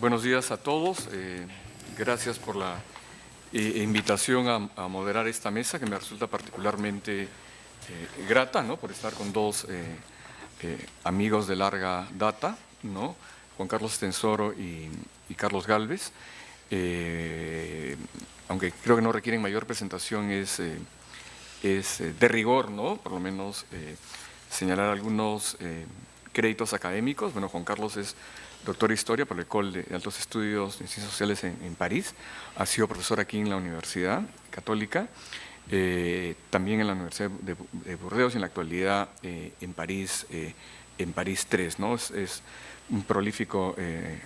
Buenos días a todos. Gracias por la invitación a moderar esta mesa, que me resulta particularmente grata, ¿no? Por estar con dos amigos de larga data, ¿no? Juan Carlos Tensoro y Carlos Gálvez. Aunque creo que no requieren mayor presentación, es de rigor, ¿no? Por lo menos señalar algunos créditos académicos. Bueno, Juan Carlos es doctor en Historia por la École de Altos Estudios de Ciencias Sociales en París. Ha sido profesor aquí en la Universidad Católica, también en la Universidad de Burdeos y en la actualidad en París 3, ¿no? Es un prolífico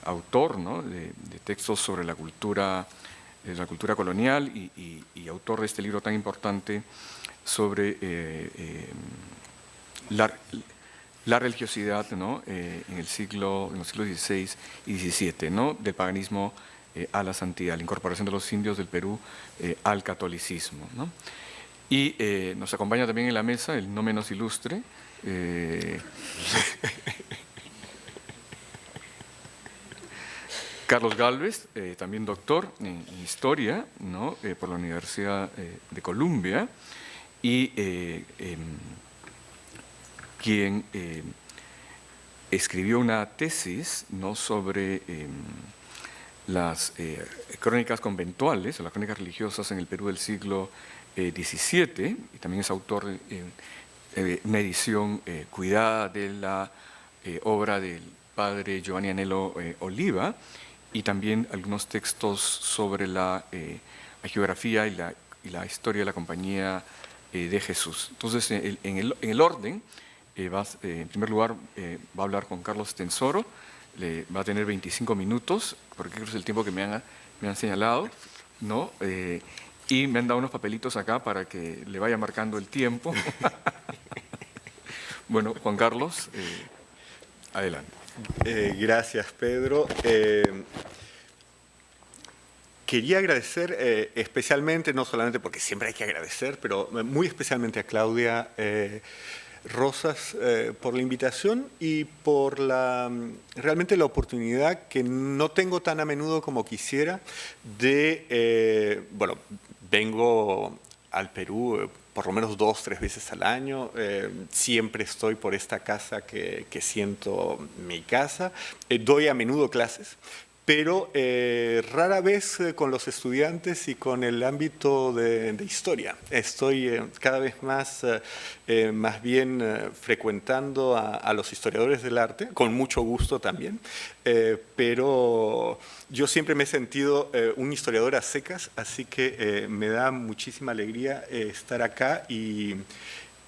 autor, ¿no? de textos sobre la cultura colonial y autor de este libro tan importante sobre la religiosidad, ¿no? en los siglos XVI y XVII, ¿no? Del paganismo a la santidad, la incorporación de los indios del Perú al catolicismo, ¿no? Y nos acompaña también en la mesa el no menos ilustre Carlos Gálvez, también doctor en Historia, ¿no? Por la Universidad de Columbia, y quien escribió una tesis, ¿no? sobre las crónicas conventuales o las crónicas religiosas en el Perú del siglo XVII, y también es autor de una edición cuidada de la obra del padre Giovanni Anello Oliva, y también algunos textos sobre la geografía y la historia de la Compañía de Jesús. Entonces, en el orden, en primer lugar va a hablar con Carlos Tensoro, va a tener 25 minutos, porque es el tiempo que me han señalado, ¿no? Y me han dado unos papelitos acá para que le vaya marcando el tiempo. Bueno, Juan Carlos, adelante. Gracias, Pedro. Quería agradecer especialmente, no solamente porque siempre hay que agradecer, pero muy especialmente a Claudia Rosas por la invitación y por realmente la oportunidad que no tengo tan a menudo como quisiera de, bueno, vengo al Perú por lo menos 2 o 3 veces al año, siempre estoy por esta casa que siento mi casa, doy a menudo clases, pero rara vez con los estudiantes y con el ámbito de historia. Estoy cada vez más bien frecuentando a los historiadores del arte, con mucho gusto también, pero yo siempre me he sentido un historiador a secas, así que me da muchísima alegría estar acá y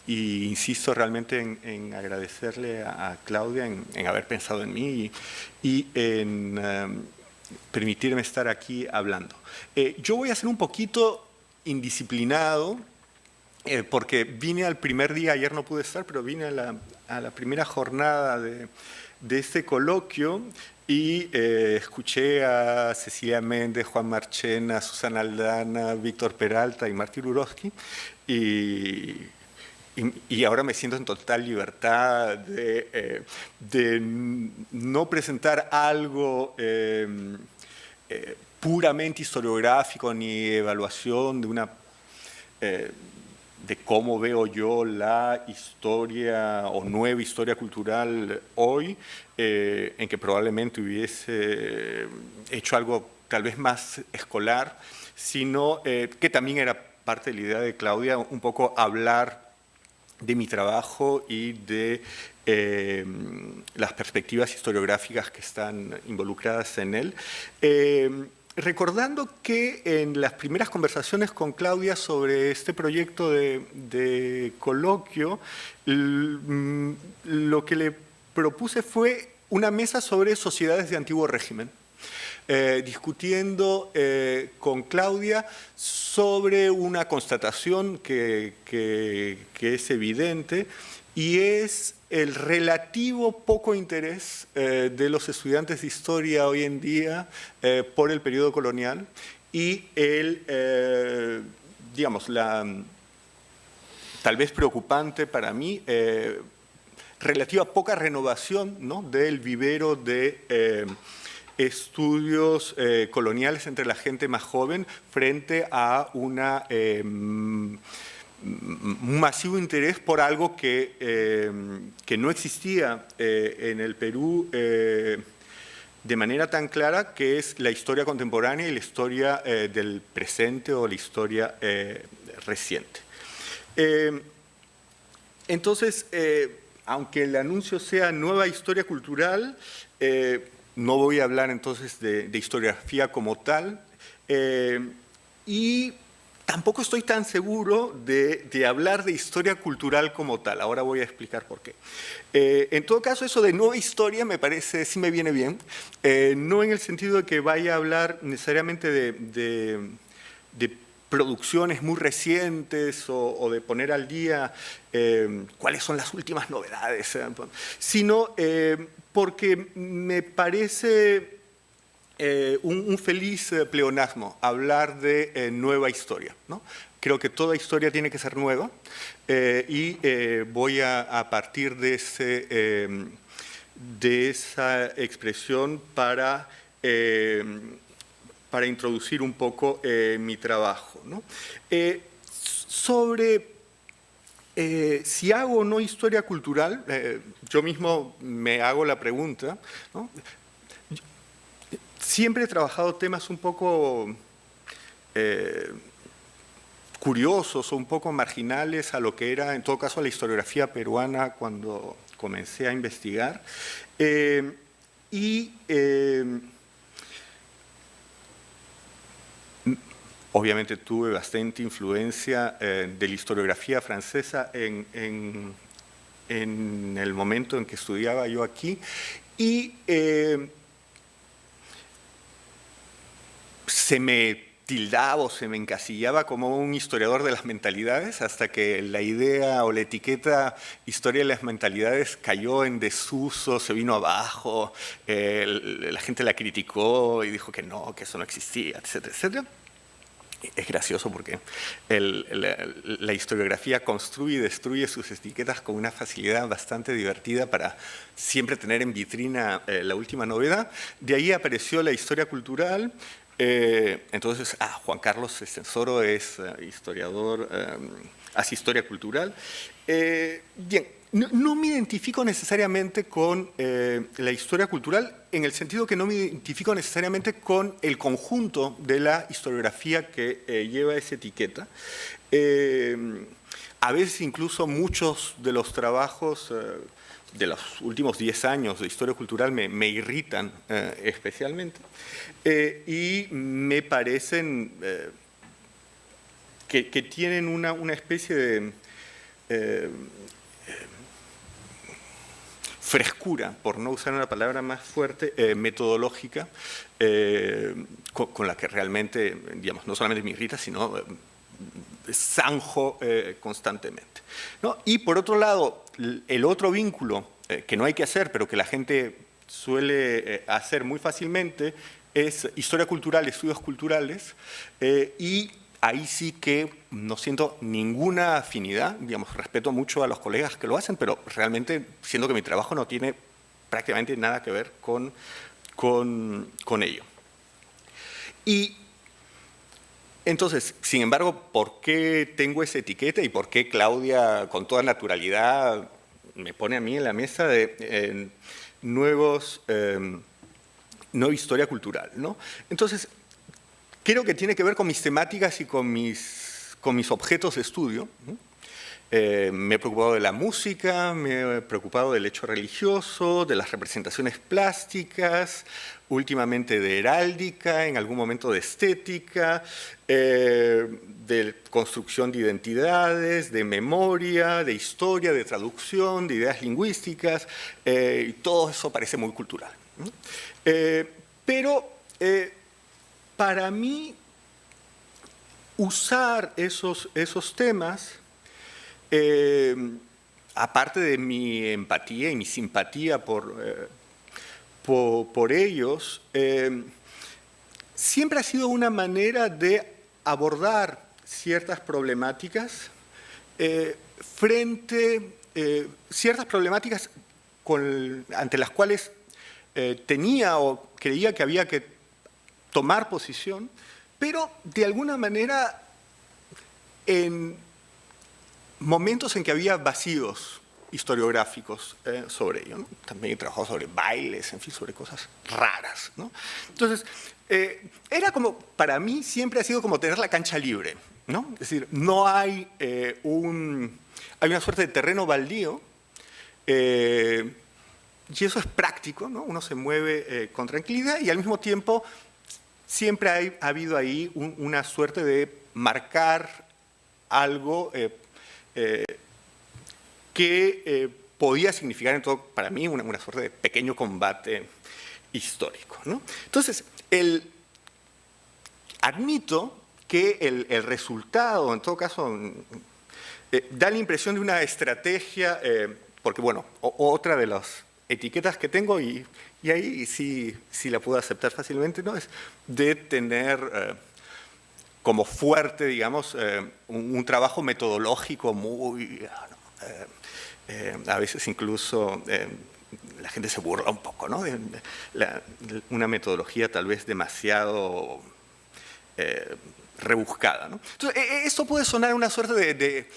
insisto realmente en agradecerle a Claudia en haber pensado en mí y en permitirme estar aquí hablando. Yo voy a ser un poquito indisciplinado porque vine al primer día, ayer no pude estar, pero vine a la primera jornada de este coloquio y escuché a Cecilia Méndez, Juan Marchena, Susana Aldana, Víctor Peralta y Martín Urowski y ahora me siento en total libertad de no presentar algo puramente historiográfico ni evaluación de cómo veo yo la historia o nueva historia cultural hoy, en que probablemente hubiese hecho algo tal vez más escolar, sino que también era parte de la idea de Claudia, un poco hablar de mi trabajo y de las perspectivas historiográficas que están involucradas en él. Recordando que en las primeras conversaciones con Claudia sobre este proyecto de coloquio, lo que le propuse fue una mesa sobre sociedades de antiguo régimen. Discutiendo con Claudia sobre una constatación que es evidente y es el relativo poco interés de los estudiantes de historia hoy en día por el periodo colonial y digamos, tal vez preocupante para mí, relativa poca renovación, ¿no? del vivero de estudios coloniales entre la gente más joven frente a un masivo interés por algo que no existía en el Perú de manera tan clara, que es la historia contemporánea y la historia del presente o la historia reciente. Entonces, aunque el anuncio sea nueva historia cultural, no voy a hablar entonces de historiografía como tal, y tampoco estoy tan seguro de hablar de historia cultural como tal. Ahora voy a explicar por qué. En todo caso, eso de nueva historia me parece, sí me viene bien, no en el sentido de que vaya a hablar necesariamente de producciones muy recientes o de poner al día cuáles son las últimas novedades, sino porque me parece un feliz pleonasmo hablar de nueva historia, ¿no? Creo que toda historia tiene que ser nueva y voy a partir de esa expresión para introducir un poco mi trabajo, ¿no? Sobre si hago o no historia cultural, yo mismo me hago la pregunta, ¿no? Siempre he trabajado temas un poco curiosos o un poco marginales a lo que era, en todo caso, la historiografía peruana cuando comencé a investigar. Obviamente tuve bastante influencia de la historiografía francesa en el momento en que estudiaba yo aquí, y se me tildaba o se me encasillaba como un historiador de las mentalidades, hasta que la idea o la etiqueta historia de las mentalidades cayó en desuso, se vino abajo, la gente la criticó y dijo que no, que eso no existía, etcétera, etcétera. Es gracioso porque la historiografía construye y destruye sus etiquetas con una facilidad bastante divertida para siempre tener en vitrina la última novedad. De ahí apareció la historia cultural. Entonces, Juan Carlos Estenssoro es historiador, hace historia cultural. Bien, no me identifico necesariamente con la historia cultural en el sentido que no me identifico necesariamente con el conjunto de la historiografía que lleva esa etiqueta. A veces incluso muchos de los trabajos de los últimos 10 años de historia cultural me irritan especialmente y me parecen que tienen una especie de frescura, por no usar una palabra más fuerte, metodológica, con la que realmente, digamos, no solamente me irrita, sino zanjo constantemente, ¿no? Y por otro lado, el otro vínculo que no hay que hacer, pero que la gente suele hacer muy fácilmente, es historia cultural, estudios culturales, y ahí sí que no siento ninguna afinidad, digamos, respeto mucho a los colegas que lo hacen, pero realmente siento que mi trabajo no tiene prácticamente nada que ver con ello. Y entonces, sin embargo, ¿por qué tengo esa etiqueta y por qué Claudia con toda naturalidad me pone a mí en la mesa de nueva historia cultural, ¿no? Entonces, creo que tiene que ver con mis temáticas y con mis objetos de estudio, ¿no? Me he preocupado de la música, me he preocupado del hecho religioso, de las representaciones plásticas, últimamente de heráldica, en algún momento de estética, de construcción de identidades, de memoria, de historia, de traducción, de ideas lingüísticas, y todo eso parece muy cultural, ¿no? Pero para mí, usar esos temas, aparte de mi empatía y mi simpatía por ellos, siempre ha sido una manera de abordar ciertas problemáticas ciertas problemáticas ante las cuales tenía o creía que había que tomar posición, pero de alguna manera en momentos en que había vacíos historiográficos sobre ello, ¿no? También he trabajado sobre bailes, en fin, sobre cosas raras, ¿no? Entonces, era como, para mí siempre ha sido como tener la cancha libre, ¿no? Es decir, no hay hay una suerte de terreno baldío, y eso es práctico, ¿no? Uno se mueve con tranquilidad y al mismo tiempo siempre ha habido ahí una suerte de marcar algo que podía significar en todo, para mí, una suerte de pequeño combate histórico, ¿no? Entonces, admito que el resultado, en todo caso, da la impresión de una estrategia, porque, bueno, otra de las etiquetas que tengo, y ahí sí la puedo aceptar fácilmente, ¿no? Es de tener como fuerte, digamos, un trabajo metodológico muy... a veces incluso la gente se burla un poco, ¿no? Una metodología tal vez demasiado rebuscada, ¿no? Entonces, esto puede sonar una suerte de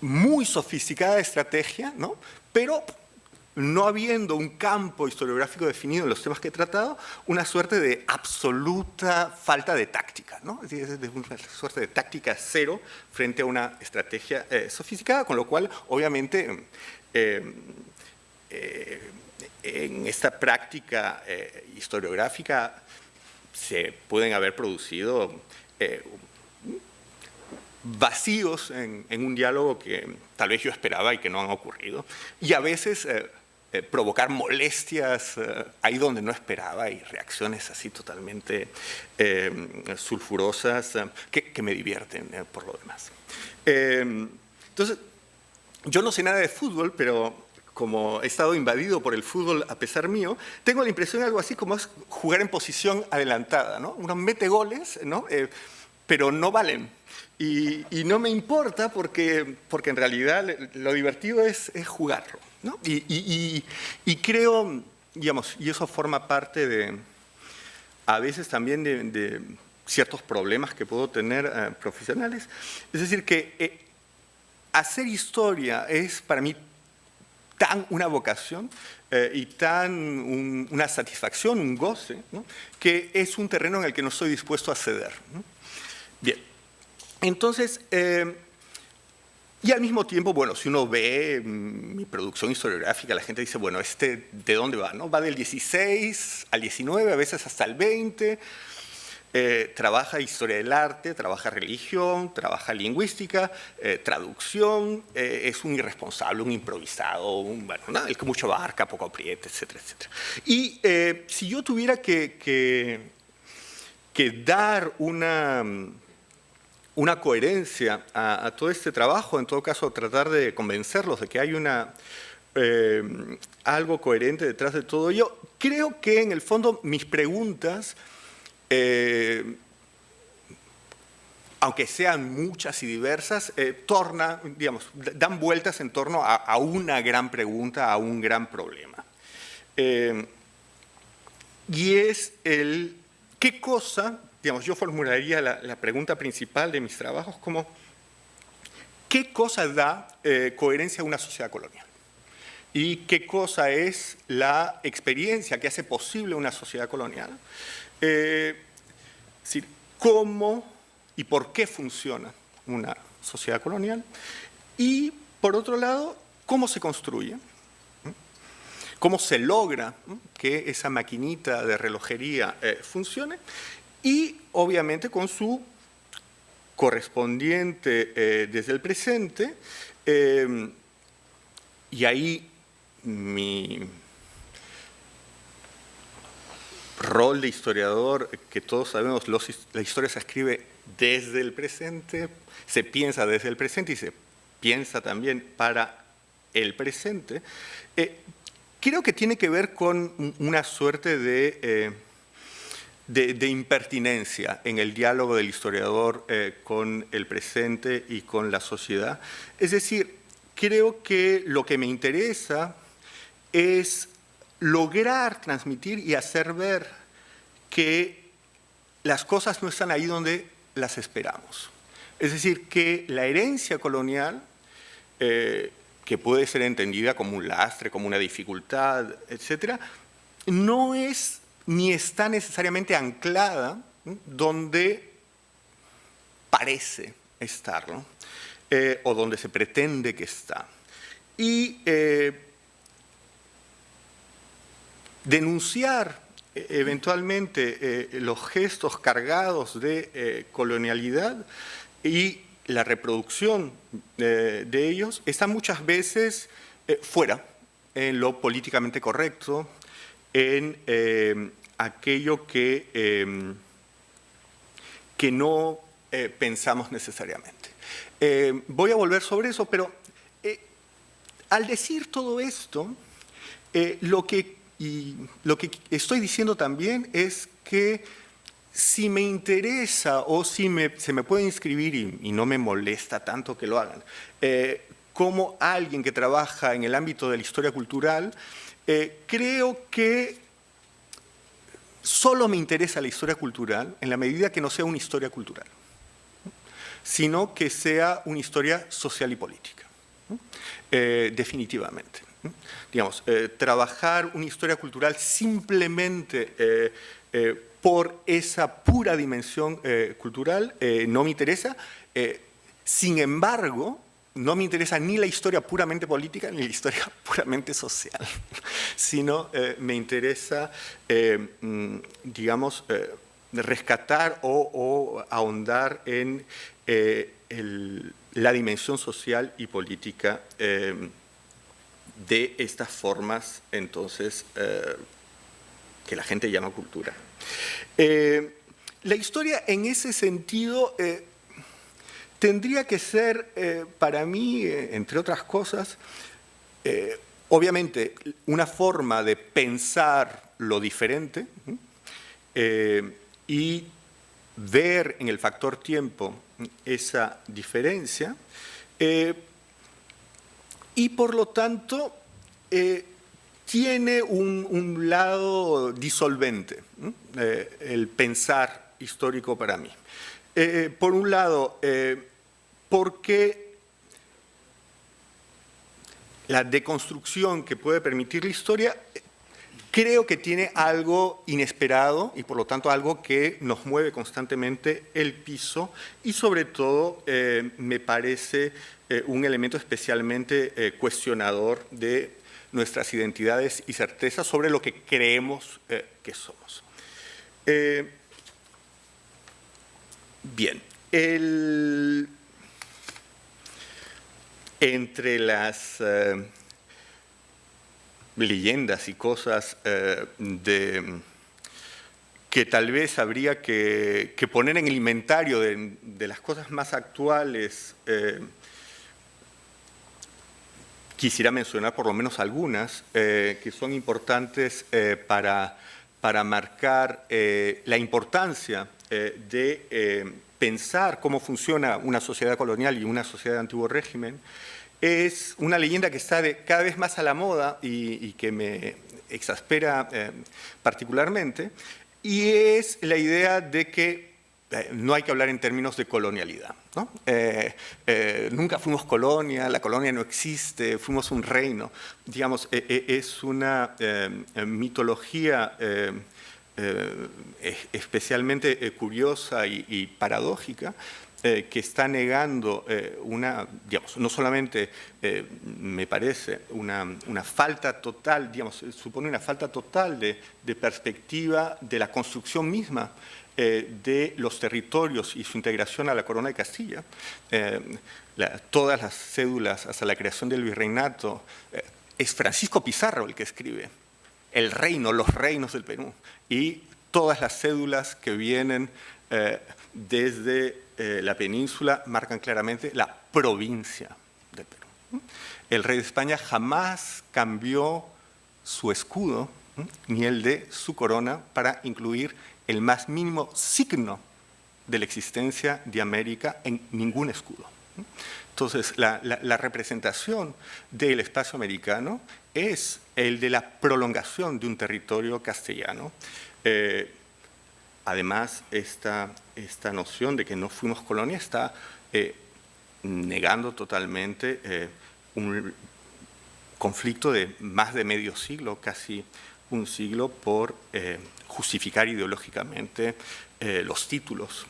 muy sofisticada estrategia, ¿no? Pero no habiendo un campo historiográfico definido en los temas que he tratado, una suerte de absoluta falta de táctica, ¿no? Es decir, de una suerte de táctica cero frente a una estrategia sofisticada, con lo cual, obviamente, en esta práctica historiográfica se pueden haber producido vacíos en un diálogo que tal vez yo esperaba y que no han ocurrido, y a veces provocar molestias ahí donde no esperaba y reacciones así totalmente sulfurosas que me divierten por lo demás. Entonces, yo no sé nada de fútbol, pero como he estado invadido por el fútbol a pesar mío, tengo la impresión de algo así como es jugar en posición adelantada, ¿no? Uno mete goles, ¿no? Pero no valen. Y no me importa porque en realidad lo divertido es jugarlo, ¿no? Y creo, digamos, y eso forma parte a veces también de ciertos problemas que puedo tener profesionales. Es decir, que hacer historia es para mí tan una vocación y tan una satisfacción, un goce, ¿no? Que es un terreno en el que no estoy dispuesto a ceder, ¿no? Bien. Entonces, y al mismo tiempo, bueno, si uno ve mi producción historiográfica, la gente dice, bueno, ¿de dónde va? ¿No? Va del 16 al 19, a veces hasta el 20, trabaja historia del arte, trabaja religión, trabaja lingüística, traducción, es un irresponsable, un improvisado, bueno, ¿no? El que mucho abarca, poco aprieta, etcétera, etcétera. Y si yo tuviera que dar una coherencia a todo este trabajo, en todo caso tratar de convencerlos de que hay algo coherente detrás de todo ello, creo que en el fondo mis preguntas, aunque sean muchas y diversas, dan vueltas en torno a una gran pregunta, a un gran problema. Y es ¿qué cosa? Digamos, yo formularía la pregunta principal de mis trabajos como ¿qué cosa da coherencia a una sociedad colonial? ¿Y qué cosa es la experiencia que hace posible una sociedad colonial? Es decir, ¿cómo y por qué funciona una sociedad colonial? Y, por otro lado, ¿cómo se construye? ¿Cómo se logra que esa maquinita de relojería funcione? Y, obviamente, con su correspondiente desde el presente, y ahí mi rol de historiador, que todos sabemos, la historia se escribe desde el presente, se piensa desde el presente y se piensa también para el presente, creo que tiene que ver con una suerte de impertinencia en el diálogo del historiador con el presente y con la sociedad. Es decir, creo que lo que me interesa es lograr transmitir y hacer ver que las cosas no están ahí donde las esperamos. Es decir, que la herencia colonial, que puede ser entendida como un lastre, como una dificultad, etc., no es ni está necesariamente anclada donde parece estar, ¿no? O donde se pretende que está. Y denunciar eventualmente los gestos cargados de colonialidad y la reproducción de ellos está muchas veces fuera, en lo políticamente correcto, en aquello que no pensamos necesariamente. Voy a volver sobre eso, pero al decir todo esto, lo que estoy diciendo también es que si me interesa o si se me puede inscribir, y no me molesta tanto que lo hagan, como alguien que trabaja en el ámbito de la historia cultural, creo que solo me interesa la historia cultural en la medida que no sea una historia cultural, sino que sea una historia social y política, definitivamente. Digamos, trabajar una historia cultural simplemente por esa pura dimensión cultural no me interesa. Sin embargo, no me interesa ni la historia puramente política ni la historia puramente social, sino me interesa, digamos, rescatar o ahondar en la dimensión social y política de estas formas, entonces, que la gente llama cultura. La historia, en ese sentido, tendría que ser, para mí, entre otras cosas, obviamente, una forma de pensar lo diferente y ver en el factor tiempo esa diferencia, y por lo tanto tiene un lado disolvente, el pensar histórico para mí. Por un lado, porque la deconstrucción que puede permitir la historia creo que tiene algo inesperado y por lo tanto algo que nos mueve constantemente el piso y sobre todo me parece un elemento especialmente cuestionador de nuestras identidades y certezas sobre lo que creemos que somos. Bien, entre las leyendas y cosas que tal vez habría que poner en el inventario de las cosas más actuales, quisiera mencionar por lo menos algunas que son importantes para marcar la importancia de pensar cómo funciona una sociedad colonial y una sociedad de antiguo régimen. Es una leyenda que está cada vez más a la moda y que me exaspera particularmente, y es la idea de que no hay que hablar en términos de colonialidad, ¿no? Nunca fuimos colonia, la colonia no existe, fuimos un reino. Digamos, es una mitología especialmente curiosa y paradójica, que está negando digamos, no solamente me parece una falta total, digamos, supone una falta total de perspectiva de la construcción misma de los territorios y su integración a la Corona de Castilla. Todas las cédulas hasta la creación del virreinato, es Francisco Pizarro el que escribe el reino, los reinos del Perú, y todas las cédulas que vienen desde la península marcan claramente la provincia del Perú. El rey de España jamás cambió su escudo, ni el de su corona, para incluir el más mínimo signo de la existencia de América en ningún escudo. Entonces, la representación del espacio americano es el de la prolongación de un territorio castellano. Además, esta noción de que no fuimos colonia está negando totalmente un conflicto de más de medio siglo, casi un siglo, por justificar ideológicamente los títulos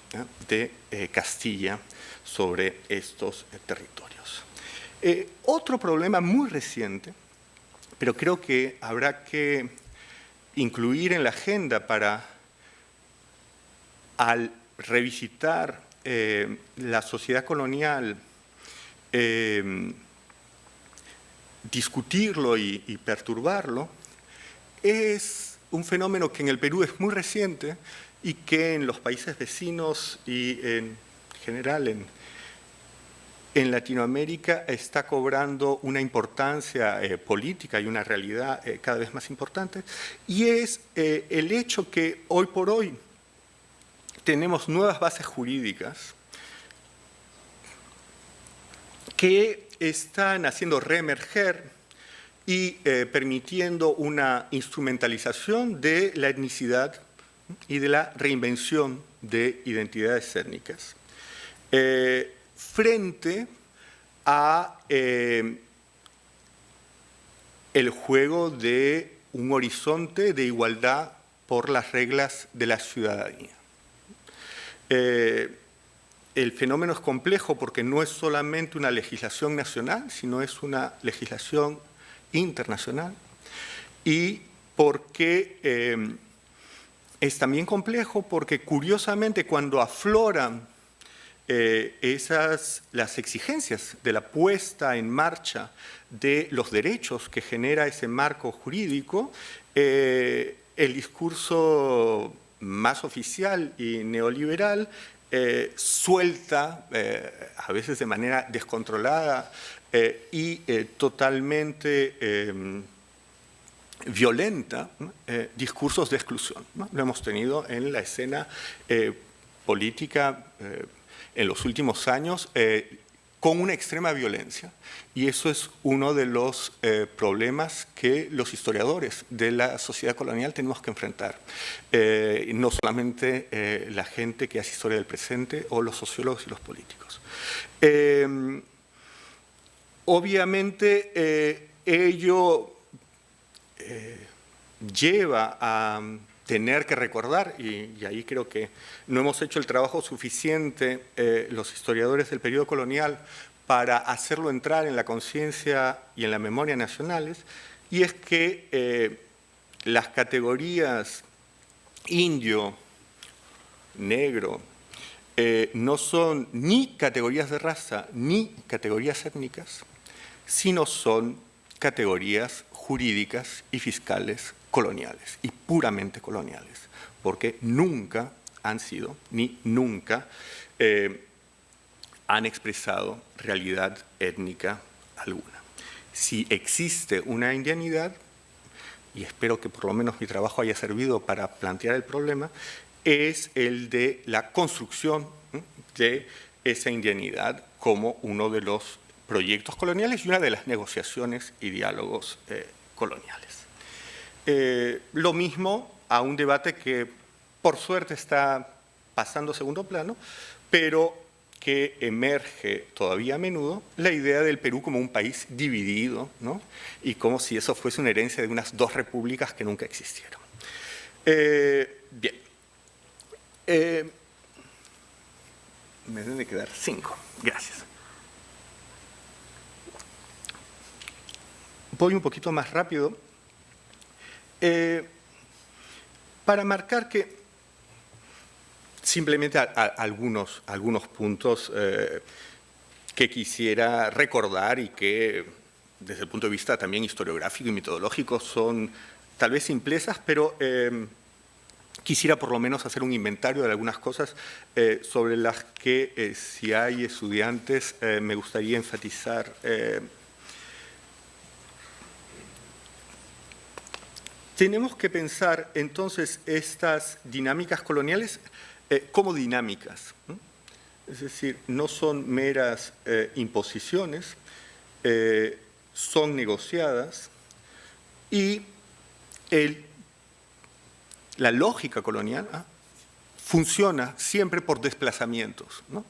de Castilla sobre estos territorios. Otro problema muy reciente, pero creo que habrá que incluir en la agenda para, al revisitar la sociedad colonial, discutirlo y perturbarlo, es un fenómeno que en el Perú es muy reciente y que en los países vecinos y en general en Latinoamérica está cobrando una importancia política y una realidad cada vez más importante, y es el hecho que hoy por hoy tenemos nuevas bases jurídicas que están haciendo reemerger y permitiendo una instrumentalización de la etnicidad y de la reinvención de identidades étnicas frente a el juego de un horizonte de igualdad por las reglas de la ciudadanía. El fenómeno es complejo porque no es solamente una legislación nacional, sino es una legislación internacional, y porque es también complejo porque curiosamente cuando afloran las exigencias de la puesta en marcha de los derechos que genera ese marco jurídico, el discurso más oficial y neoliberal suelta, a veces de manera descontrolada y totalmente violenta, discursos de exclusión, ¿no? Lo hemos tenido en la escena política en los últimos años con una extrema violencia, y eso es uno de los problemas que los historiadores de la sociedad colonial tenemos que enfrentar. No solamente la gente que hace historia del presente o los sociólogos y los políticos. Obviamente ello lleva a tener que recordar, y ahí creo que no hemos hecho el trabajo suficiente los historiadores del periodo colonial para hacerlo entrar en la conciencia y en la memoria nacionales, y es que las categorías indio, negro, no son ni categorías de raza ni categorías étnicas, sino son categorías jurídicas y fiscales coloniales, y puramente coloniales, porque nunca han sido, ni nunca han expresado realidad étnica alguna. Si existe una indianidad, y espero que por lo menos mi trabajo haya servido para plantear el problema, es el de la construcción de esa indianidad como uno de los proyectos coloniales y una de las negociaciones y diálogos coloniales. Lo mismo a un debate que por suerte está pasando a segundo plano, pero que emerge todavía a menudo la idea del Perú como un país dividido, ¿no? Y como si eso fuese una herencia de unas dos repúblicas que nunca existieron. Bien. Me deben de quedar 5. Gracias. Voy un poquito más rápido para marcar que simplemente algunos puntos que quisiera recordar y que desde el punto de vista también historiográfico y metodológico son tal vez simplezas, pero quisiera por lo menos hacer un inventario de algunas cosas sobre las que si hay estudiantes me gustaría enfatizar. Tenemos que pensar entonces estas dinámicas coloniales como dinámicas, ¿no? Es decir, no son meras imposiciones, son negociadas, Y la lógica colonial funciona siempre por desplazamientos, ¿no?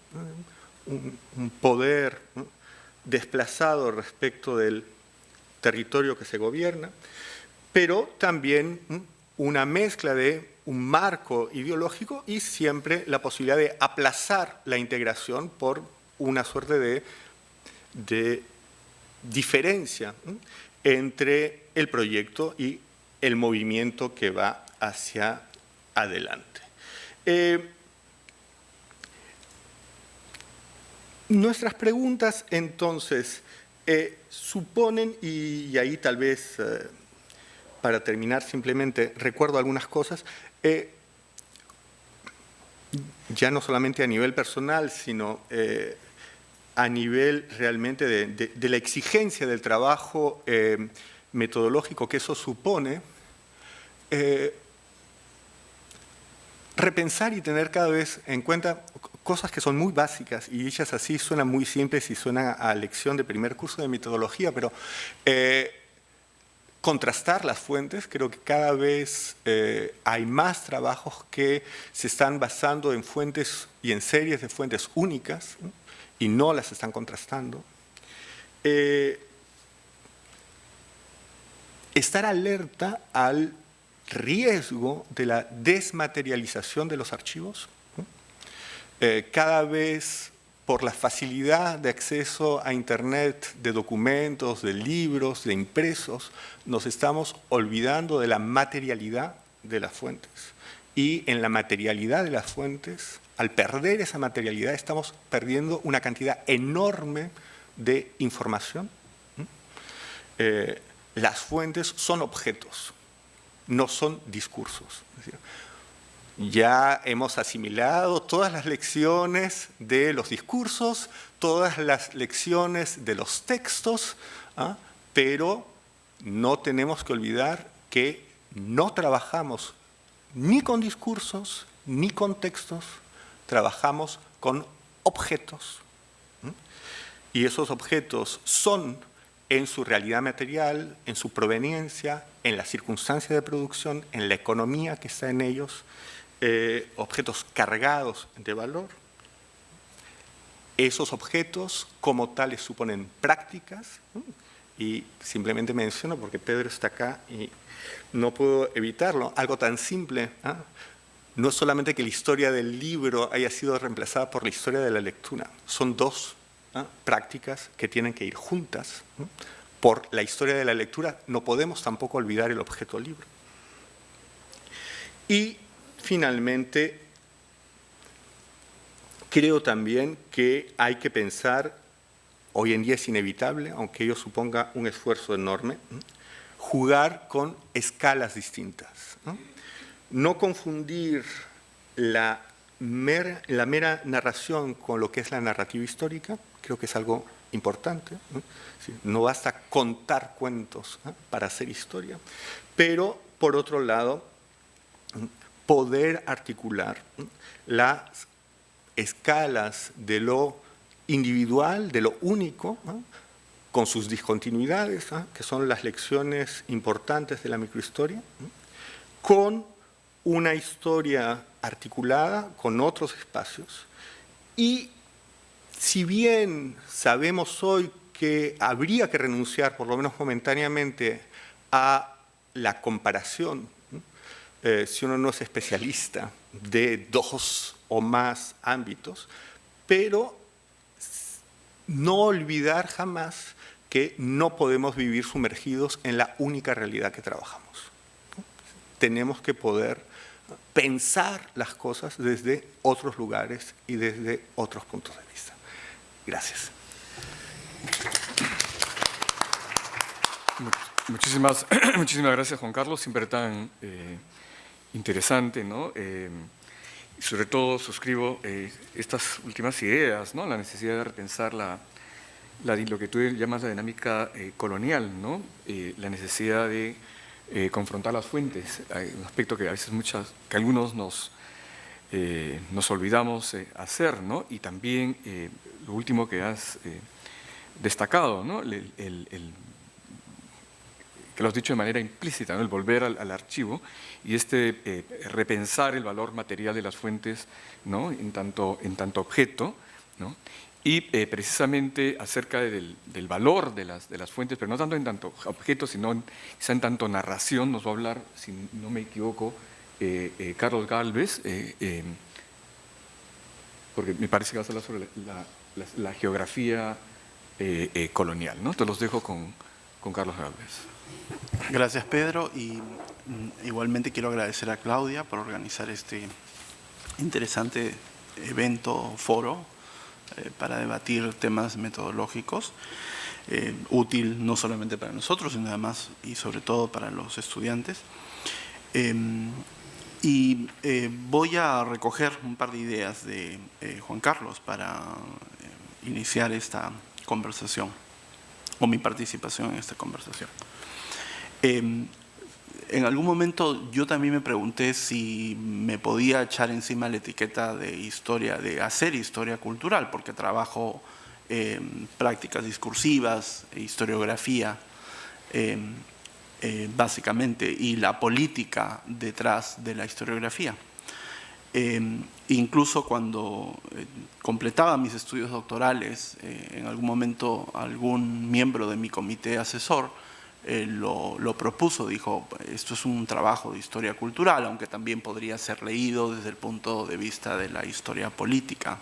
Un poder, ¿no?, desplazado respecto del territorio que se gobierna, pero también una mezcla de un marco ideológico y siempre la posibilidad de aplazar la integración por una suerte de diferencia entre el proyecto y el movimiento que va hacia adelante. Nuestras preguntas, entonces, suponen, y ahí tal vez, para terminar, simplemente recuerdo algunas cosas, ya no solamente a nivel personal, sino a nivel realmente de la exigencia del trabajo metodológico que eso supone, repensar y tener cada vez en cuenta cosas que son muy básicas y dichas así suenan muy simples y suenan a lección de primer curso de metodología, pero contrastar las fuentes. Creo que cada vez hay más trabajos que se están basando en fuentes y en series de fuentes únicas, ¿no?, y no las están contrastando. Estar alerta al riesgo de la desmaterialización de los archivos, ¿no? Cada vez, por la facilidad de acceso a Internet, de documentos, de libros, de impresos, nos estamos olvidando de la materialidad de las fuentes. Y en la materialidad de las fuentes, al perder esa materialidad, estamos perdiendo una cantidad enorme de información. Las fuentes son objetos, no son discursos. Es decir, ya hemos asimilado todas las lecciones de los discursos, todas las lecciones de los textos, pero no tenemos que olvidar que no trabajamos ni con discursos ni con textos, trabajamos con objetos. Y esos objetos son, en su realidad material, en su proveniencia, en la circunstancia de producción, en la economía que está en ellos, objetos cargados de valor. Esos objetos como tales suponen prácticas, ¿no? Y simplemente menciono, porque Pedro está acá y no puedo evitarlo, algo tan simple, no es solamente que la historia del libro haya sido reemplazada por la historia de la lectura, son dos prácticas que tienen que ir juntas. Por la historia de la lectura no podemos tampoco olvidar el objeto libro. Y finalmente, creo también que hay que pensar, hoy en día es inevitable, aunque ello suponga un esfuerzo enorme, jugar con escalas distintas. No confundir la mera narración con lo que es la narrativa histórica, creo que es algo importante. No basta contar cuentos para hacer historia, pero por otro lado, poder articular las escalas de lo individual, de lo único, con sus discontinuidades, que son las lecciones importantes de la microhistoria, con una historia articulada con otros espacios. Y si bien sabemos hoy que habría que renunciar, por lo menos momentáneamente, a la comparación, si uno no es especialista, de dos o más ámbitos, pero no olvidar jamás que no podemos vivir sumergidos en la única realidad que trabajamos. Tenemos que poder pensar las cosas desde otros lugares y desde otros puntos de vista. Gracias. Muchísimas gracias, Juan Carlos, siempre tan interesante, ¿no? Y sobre todo suscribo estas últimas ideas, ¿no? La necesidad de repensar lo que tú llamas la dinámica colonial, ¿no? La necesidad de confrontar las fuentes. Hay un aspecto que a veces que algunos nos olvidamos hacer, ¿no? Y también lo último que has destacado, ¿no? que lo has dicho de manera implícita, ¿no? El volver al archivo y repensar el valor material de las fuentes, ¿no? en tanto objeto, ¿no? Y precisamente acerca del valor de las fuentes, pero no tanto en tanto objeto, sino quizá en tanto narración, nos va a hablar, si no me equivoco, Carlos Gálvez, porque me parece que va a hablar sobre la geografía colonial, ¿no? Te los dejo con Carlos Gálvez. Gracias, Pedro, y igualmente quiero agradecer a Claudia por organizar este interesante evento, foro, para debatir temas metodológicos, útil no solamente para nosotros, sino además y sobre todo para los estudiantes. Voy a recoger un par de ideas de Juan Carlos para iniciar esta conversación, o mi participación en esta conversación. En algún momento yo también me pregunté si me podía echar encima la etiqueta de historia, de hacer historia cultural, porque trabajo prácticas discursivas, historiografía, básicamente, y la política detrás de la historiografía. Incluso cuando completaba mis estudios doctorales, en algún momento algún miembro de mi comité asesor lo propuso, dijo, esto es un trabajo de historia cultural, aunque también podría ser leído desde el punto de vista de la historia política.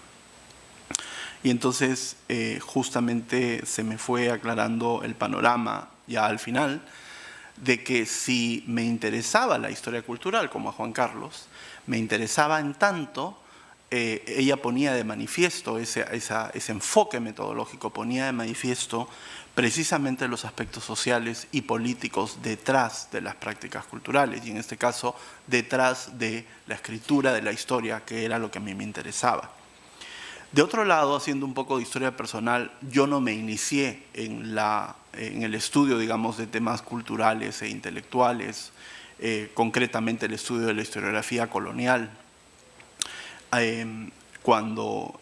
Y entonces justamente se me fue aclarando el panorama ya al final de que si me interesaba la historia cultural, como a Juan Carlos, me interesaba en tanto, ella ponía de manifiesto, ese enfoque metodológico ponía de manifiesto precisamente los aspectos sociales y políticos detrás de las prácticas culturales, y en este caso detrás de la escritura de la historia, que era lo que a mí me interesaba. De otro lado, haciendo un poco de historia personal, yo no me inicié en el estudio, digamos, de temas culturales e intelectuales, concretamente el estudio de la historiografía colonial. Cuando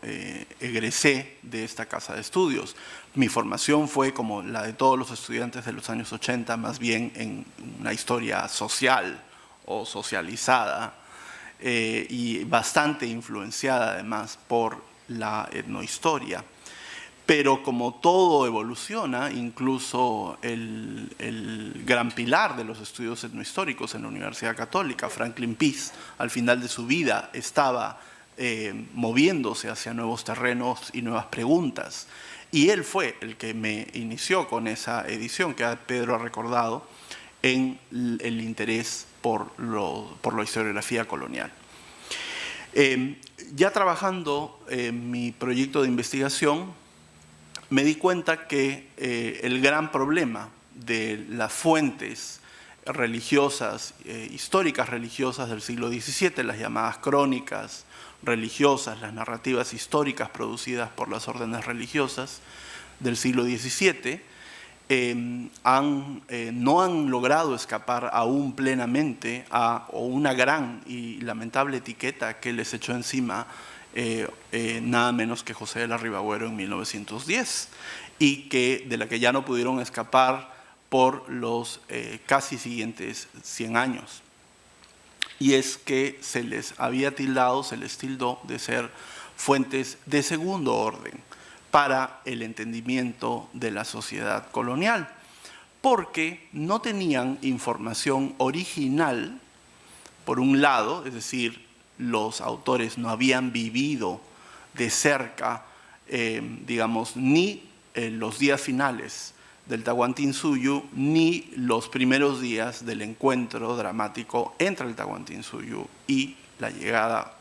egresé de esta casa de estudios, mi formación fue como la de todos los estudiantes de los años 80, más bien en una historia social o socializada, y bastante influenciada además por la etnohistoria. Pero como todo evoluciona, incluso el gran pilar de los estudios etnohistóricos en la Universidad Católica, Franklin Pease, al final de su vida estaba moviéndose hacia nuevos terrenos y nuevas preguntas. Y él fue el que me inició con esa edición que Pedro ha recordado en el interés por la historiografía colonial. Ya trabajando en mi proyecto de investigación, me di cuenta que el gran problema de las fuentes religiosas, históricas religiosas del siglo XVII, las llamadas crónicas religiosas, las narrativas históricas producidas por las órdenes religiosas del siglo XVII, no han logrado escapar aún plenamente a una gran y lamentable etiqueta que les echó encima nada menos que José de Larribagüero en 1910, y de la que ya no pudieron escapar por los casi siguientes 100 años. Y es que se les tildó de ser fuentes de segundo orden para el entendimiento de la sociedad colonial, porque no tenían información original, por un lado, es decir, los autores no habían vivido de cerca, digamos, ni los días finales del Tahuantinsuyo, ni los primeros días del encuentro dramático entre el Tahuantinsuyo y la llegada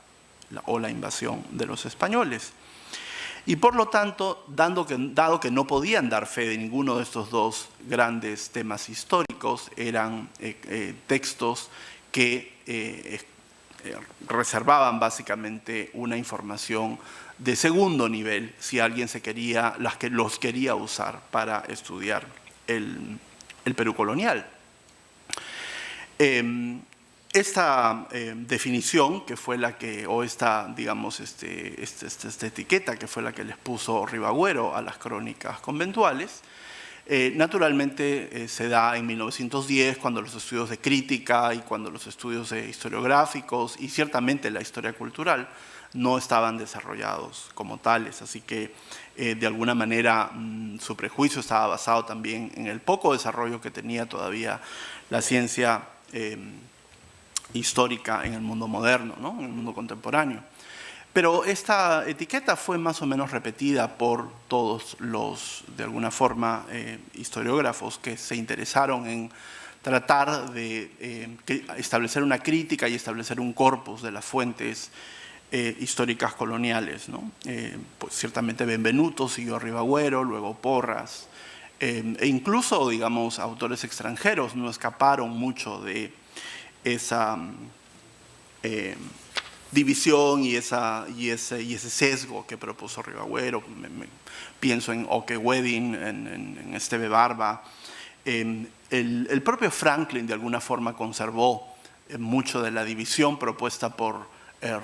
o la invasión de los españoles. Y por lo tanto, dado que no podían dar fe de ninguno de estos dos grandes temas históricos, eran textos que reservaban básicamente una información de segundo nivel si alguien los quería usar para estudiar el Perú colonial. Esta definición, que fue la que, o esta, digamos, esta etiqueta que fue la que les puso Ribagüero a las crónicas conventuales, Naturalmente se da en 1910, cuando los estudios de crítica y cuando los estudios historiográficos y ciertamente la historia cultural no estaban desarrollados como tales, así que de alguna manera su prejuicio estaba basado también en el poco desarrollo que tenía todavía la ciencia histórica en el mundo moderno, ¿no? En el mundo contemporáneo. Pero esta etiqueta fue más o menos repetida por todos los, de alguna forma, historiógrafos que se interesaron en tratar de establecer una crítica y establecer un corpus de las fuentes históricas coloniales, ¿no? Pues ciertamente Benvenuto siguió a Ribagüero, luego Porras, e incluso, digamos, autores extranjeros no escaparon mucho de esa división y ese sesgo que propuso Ribagüero. Pienso en Oke Wedding, en Esteve Barba. El propio Franklin de alguna forma conservó mucho de la división propuesta por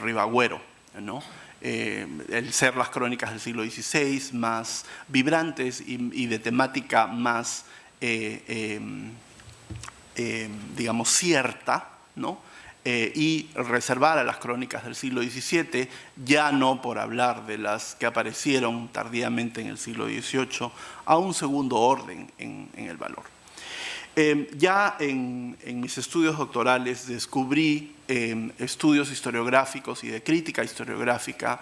Ribagüero, ¿no? El ser las crónicas del siglo XVI más vibrantes y de temática más, digamos, cierta, ¿no? Y reservar a las crónicas del siglo XVII, ya no por hablar de las que aparecieron tardíamente en el siglo XVIII, a un segundo orden en el valor. Ya en mis estudios doctorales descubrí estudios historiográficos y de crítica historiográfica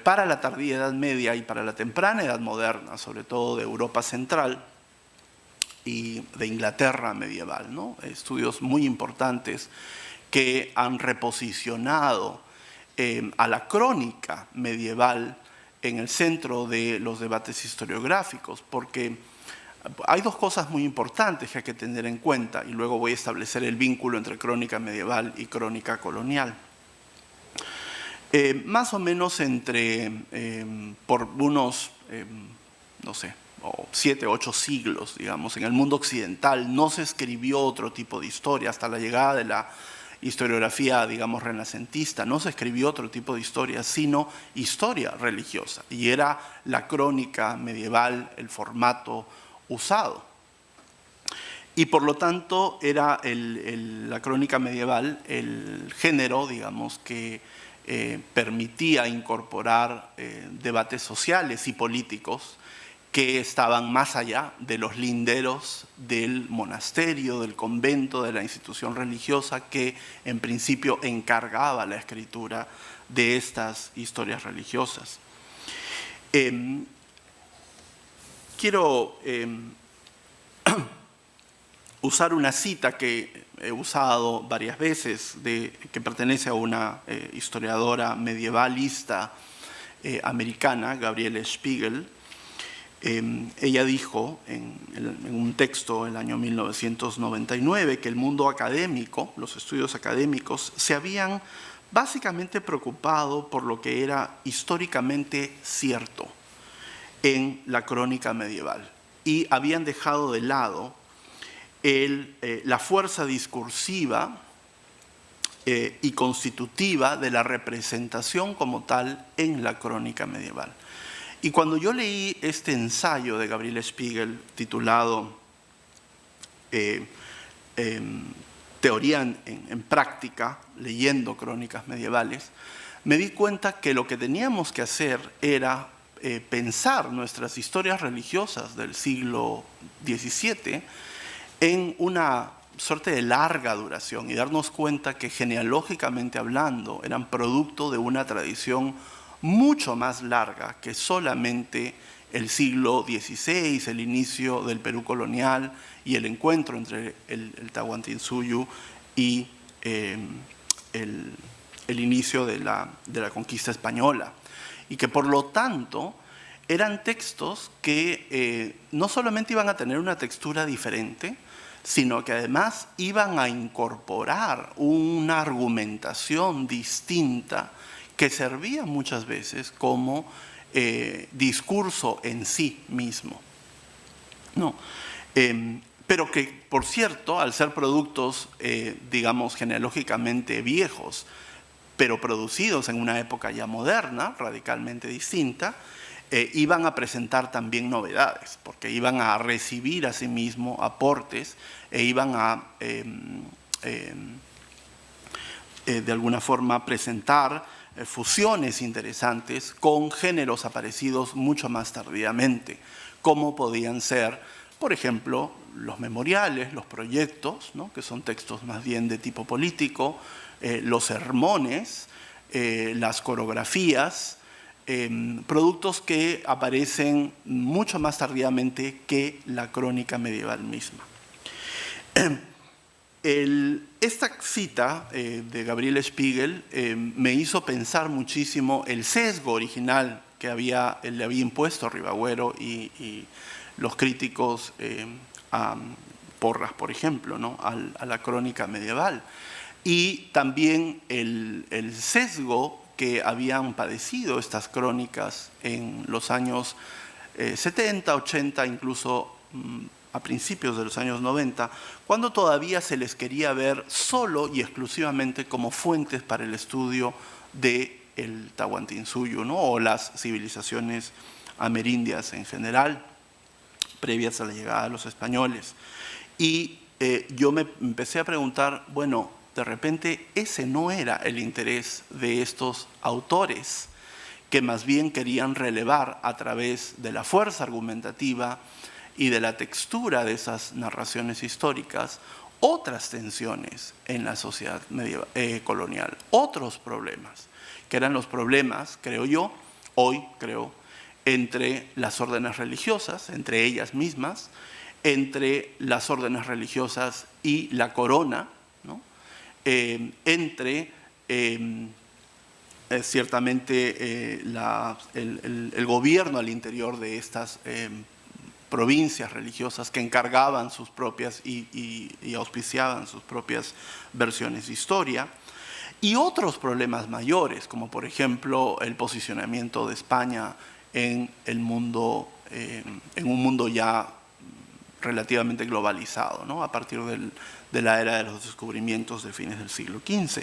para la tardía Edad Media y para la temprana Edad Moderna, sobre todo de Europa Central y de Inglaterra medieval, ¿no? Estudios muy importantes que han reposicionado a la crónica medieval en el centro de los debates historiográficos, porque hay dos cosas muy importantes que hay que tener en cuenta, y luego voy a establecer el vínculo entre crónica medieval y crónica colonial. Más o menos por unos, no sé, 7 o 8 siglos, digamos, en el mundo occidental no se escribió otro tipo de historia hasta la llegada de la historiografía, digamos, renacentista. No se escribió otro tipo de historia, sino historia religiosa. Y era la crónica medieval el formato usado. Y por lo tanto era la crónica medieval el género, digamos, que permitía incorporar debates sociales y políticos que estaban más allá de los linderos del monasterio, del convento, de la institución religiosa que en principio encargaba la escritura de estas historias religiosas. Quiero usar una cita que he usado varias veces, que pertenece a una historiadora medievalista americana, Gabriele Spiegel. Ella dijo en un texto en el año 1999 que el mundo académico, los estudios académicos, se habían básicamente preocupado por lo que era históricamente cierto en la crónica medieval y habían dejado de lado la fuerza discursiva y constitutiva de la representación como tal en la crónica medieval. Y cuando yo leí este ensayo de Gabriele Spiegel titulado Teoría en práctica, leyendo crónicas medievales, me di cuenta que lo que teníamos que hacer era pensar nuestras historias religiosas del siglo XVII en una suerte de larga duración y darnos cuenta que genealógicamente hablando eran producto de una tradición mucho más larga que solamente el siglo XVI, el inicio del Perú colonial y el encuentro entre el Tahuantinsuyo y el inicio de la conquista española. Y que por lo tanto eran textos que no solamente iban a tener una textura diferente, sino que además iban a incorporar una argumentación distinta que servía muchas veces como discurso en sí mismo, ¿no? Pero que, por cierto, al ser productos, digamos, genealógicamente viejos, pero producidos en una época ya moderna, radicalmente distinta, iban a presentar también novedades, porque iban a recibir asimismo aportes e iban a, de alguna forma, presentar fusiones interesantes con géneros aparecidos mucho más tardíamente, como podían ser, por ejemplo, los memoriales, los proyectos, ¿no?, que son textos más bien de tipo político, los sermones, las coreografías, productos que aparecen mucho más tardíamente que la crónica medieval misma. Esta cita de Gabriel Spiegel me hizo pensar muchísimo el sesgo original que le había impuesto Ribagüero y los críticos a Porras, por ejemplo, ¿no?, a la crónica medieval. Y también el sesgo que habían padecido estas crónicas en los años 70, 80, incluso a principios de los años 90, cuando todavía se les quería ver solo y exclusivamente como fuentes para el estudio del Tahuantinsuyo, ¿no?, o las civilizaciones amerindias en general, previas a la llegada de los españoles. Y yo me empecé a preguntar, bueno, de repente ese no era el interés de estos autores, que más bien querían relevar a través de la fuerza argumentativa y de la textura de esas narraciones históricas otras tensiones en la sociedad colonial, otros problemas, que eran los problemas, creo yo, hoy creo, entre las órdenes religiosas, entre ellas mismas, entre las órdenes religiosas y la corona, ¿no?, entre ciertamente el gobierno al interior de estas provincias religiosas que encargaban sus propias y auspiciaban sus propias versiones de historia, y otros problemas mayores, como por ejemplo el posicionamiento de España en un mundo ya relativamente globalizado, ¿no?, a partir de la era de los descubrimientos de fines del siglo XV.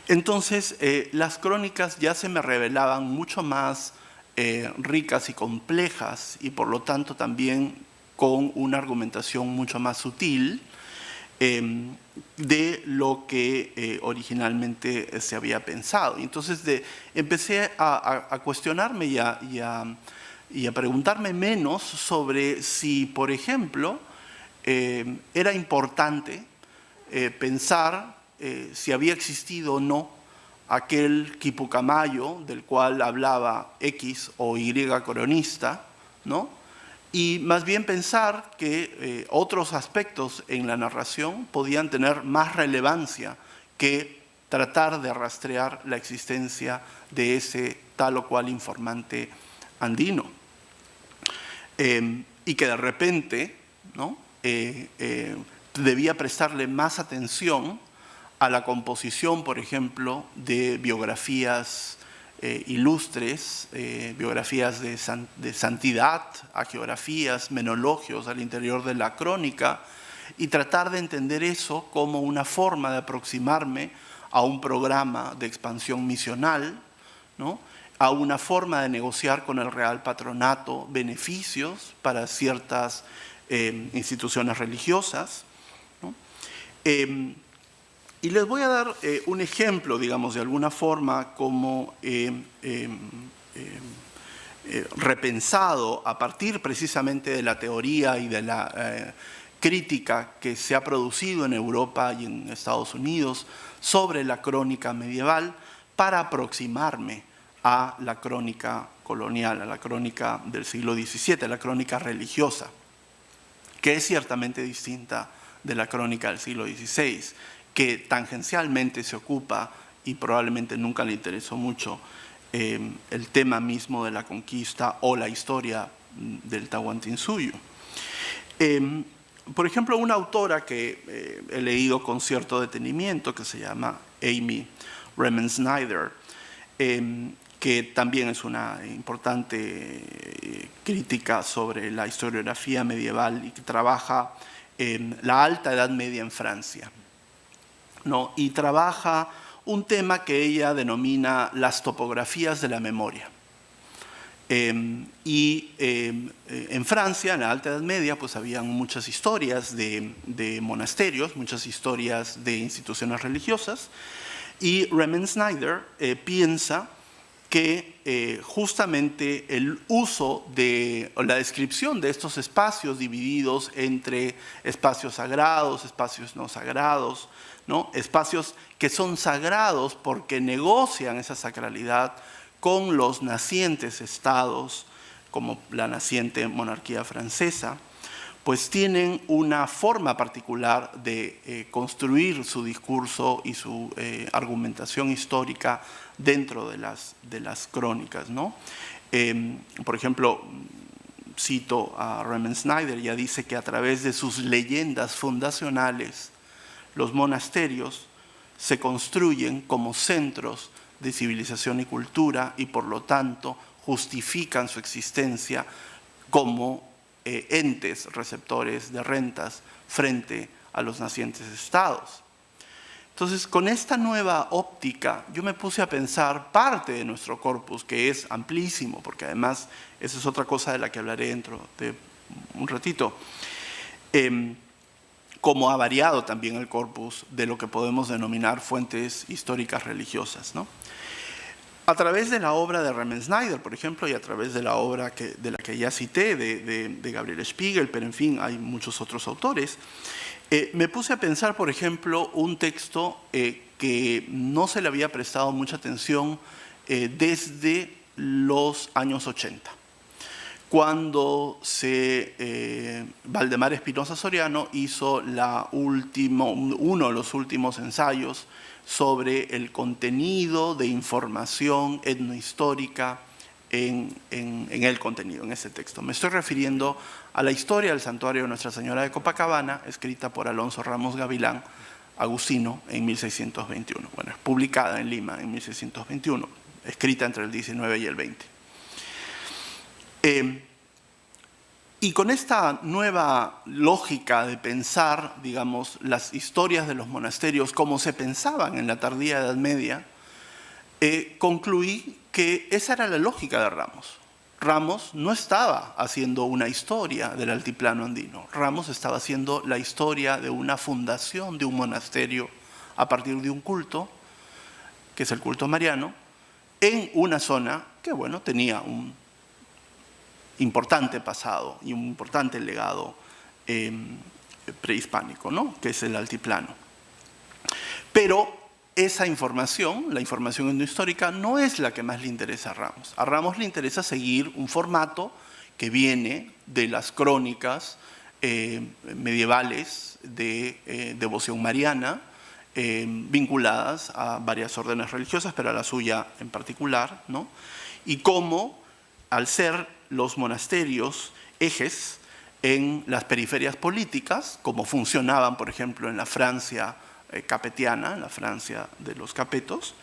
Entonces, las crónicas ya se me revelaban mucho más ricas y complejas, y por lo tanto también con una argumentación mucho más sutil de lo que originalmente se había pensado. Entonces empecé a cuestionarme y a preguntarme menos sobre si, por ejemplo, era importante pensar si había existido o no aquel Quipucamayo del cual hablaba X o Y coronista, ¿no?, y más bien pensar que otros aspectos en la narración podían tener más relevancia que tratar de rastrear la existencia de ese tal o cual informante andino. Y que de repente, ¿no?, debía prestarle más atención a la composición, por ejemplo, de biografías ilustres, biografías de santidad, hagiografías, menologios al interior de la crónica, y tratar de entender eso como una forma de aproximarme a un programa de expansión misional, ¿no?, a una forma de negociar con el Real Patronato beneficios para ciertas instituciones religiosas, ¿no? Y les voy a dar un ejemplo, digamos, de alguna forma, como repensado a partir precisamente de la teoría y de la crítica que se ha producido en Europa y en Estados Unidos sobre la crónica medieval, para aproximarme a la crónica colonial, a la crónica del siglo XVII, a la crónica religiosa, que es ciertamente distinta de la crónica del siglo XVI, que tangencialmente se ocupa, y probablemente nunca le interesó mucho, el tema mismo de la conquista o la historia del Tahuantinsuyo. Por ejemplo, una autora que he leído con cierto detenimiento, que se llama Amy Remansnyder, que también es una importante crítica sobre la historiografía medieval y que trabaja en la Alta Edad Media en Francia, ¿no? Y trabaja un tema que ella denomina las topografías de la memoria. En Francia, en la Alta Edad Media, pues habían muchas historias de monasterios, muchas historias de instituciones religiosas, y Riemann-Schneider piensa que justamente el uso o la descripción de estos espacios divididos entre espacios sagrados, espacios no sagrados, ¿no? Espacios que son sagrados porque negocian esa sacralidad con los nacientes estados, como la naciente monarquía francesa, pues tienen una forma particular de construir su discurso y su argumentación histórica dentro de las crónicas, ¿no? Por ejemplo, cito a Riemann-Schneider, ya dice que a través de sus leyendas fundacionales, los monasterios se construyen como centros de civilización y cultura y por lo tanto justifican su existencia como entes receptores de rentas frente a los nacientes estados. Entonces, con esta nueva óptica, yo me puse a pensar parte de nuestro corpus, que es amplísimo, porque además esa es otra cosa de la que hablaré dentro de un ratito, cómo ha variado también el corpus de lo que podemos denominar fuentes históricas religiosas, ¿no? A través de la obra de Riemann-Schneider, por ejemplo, y a través de la obra de la que ya cité, de Gabriel Spiegel, pero en fin, hay muchos otros autores, me puse a pensar, por ejemplo, un texto que no se le había prestado mucha atención desde los años 80, cuando Valdemar Espinosa Soriano hizo uno de los últimos ensayos sobre el contenido de información etnohistórica en el contenido, en ese texto. Me estoy refiriendo a la historia del santuario de Nuestra Señora de Copacabana, escrita por Alonso Ramos Gavilán, agustino, en 1621. Bueno, es publicada en Lima en 1621, escrita entre el 19 y el 20. Y con esta nueva lógica de pensar, digamos, las historias de los monasterios como se pensaban en la tardía Edad Media, concluí que esa era la lógica de Ramos. Ramos no estaba haciendo una historia del altiplano andino. Ramos estaba haciendo la historia de una fundación de un monasterio a partir de un culto, que es el culto mariano, en una zona que, bueno, tenía un importante pasado y un importante legado prehispánico, ¿no? Que es el altiplano. Pero esa información, la información etnohistórica, no es la que más le interesa a Ramos. A Ramos le interesa seguir un formato que viene de las crónicas medievales de devoción mariana, vinculadas a varias órdenes religiosas, pero a la suya en particular, ¿no? Y cómo, al ser los monasterios ejes en las periferias políticas, como funcionaban, por ejemplo, en la Francia capetiana, en la Francia de los capetos,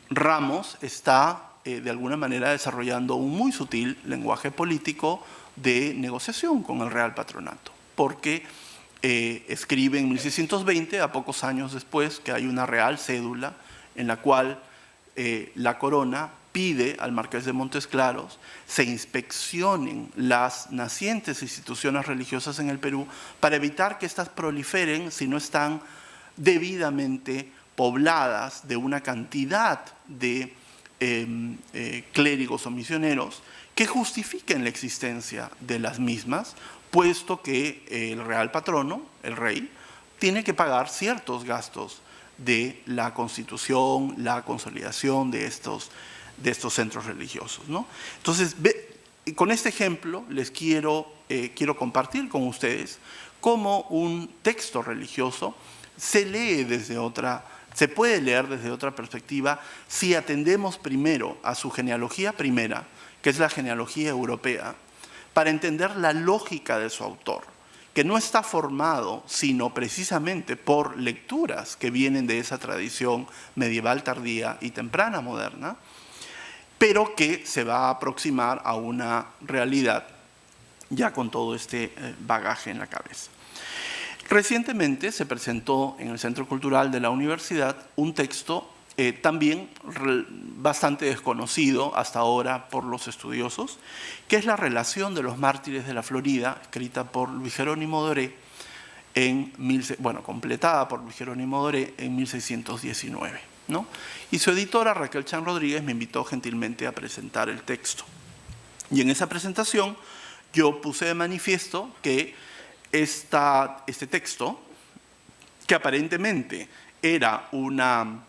Ramos está de alguna manera desarrollando un muy sutil lenguaje político de negociación con el Real Patronato, porque escribe en 1620, a pocos años después, que hay una real cédula en la cual la corona pide al marqués de Montes Claros se inspeccionen las nacientes instituciones religiosas en el Perú para evitar que éstas proliferen si no están debidamente pobladas de una cantidad de clérigos o misioneros que justifiquen la existencia de las mismas, puesto que el real patrono, el rey, tiene que pagar ciertos gastos de la constitución, la consolidación de estos centros religiosos, ¿no? Entonces, con este ejemplo les quiero compartir con ustedes cómo un texto religioso se puede leer desde otra perspectiva si atendemos primero a su genealogía primera, que es la genealogía europea, para entender la lógica de su autor, que no está formado sino precisamente por lecturas que vienen de esa tradición medieval tardía y temprana moderna, pero que se va a aproximar a una realidad ya con todo este bagaje en la cabeza. Recientemente se presentó en el Centro Cultural de la Universidad un texto también bastante desconocido hasta ahora por los estudiosos, que es la relación de los mártires de la Florida, escrita por Luis Jerónimo Doré, completada por Luis Jerónimo Doré en 1619, ¿no? Y su editora, Raquel Chan Rodríguez, me invitó gentilmente a presentar el texto. Y en esa presentación yo puse de manifiesto que este texto, que aparentemente era una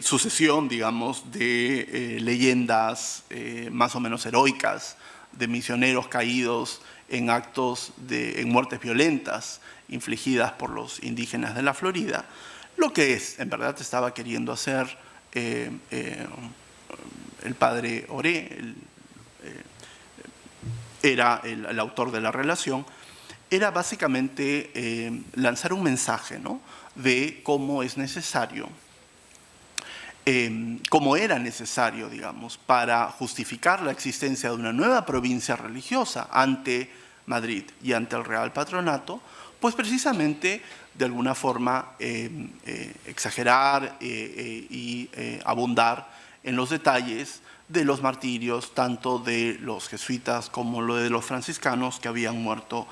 sucesión, digamos, de leyendas más o menos heroicas, de misioneros caídos en en muertes violentas infligidas por los indígenas de la Florida, lo que en verdad estaba queriendo hacer el padre Oré, era el autor de la relación, era básicamente lanzar un mensaje, ¿no?, de cómo es necesario, cómo era necesario, digamos, para justificar la existencia de una nueva provincia religiosa ante Madrid y ante el Real Patronato, pues precisamente de alguna forma exagerar y abundar en los detalles de los martirios, tanto de los jesuitas como lo de los franciscanos que habían muerto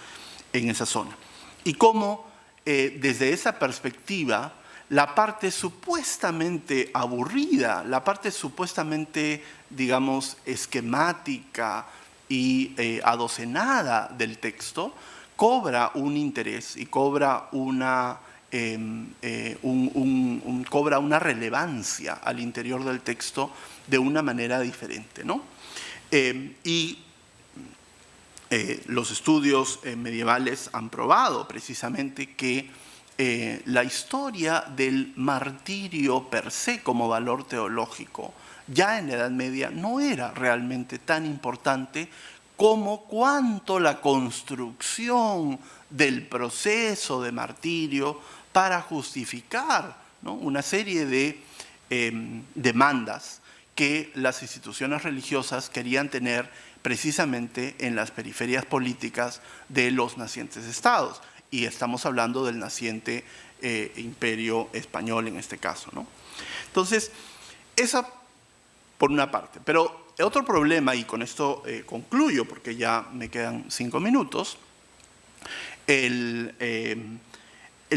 en esa zona. Y cómo desde esa perspectiva la parte supuestamente aburrida, la parte supuestamente, digamos, esquemática y adocenada del texto, cobra un interés y cobra una relevancia al interior del texto de una manera diferente, ¿no? Los estudios medievales han probado precisamente que la historia del martirio per se como valor teológico ya en la Edad Media no era realmente tan importante como cuanto la construcción del proceso de martirio para justificar, ¿no?, una serie de demandas que las instituciones religiosas querían tener precisamente en las periferias políticas de los nacientes estados. Y estamos hablando del naciente imperio español en este caso, ¿no? Entonces, esa por una parte. Pero otro problema, y con esto concluyo porque ya me quedan 5 minutos, el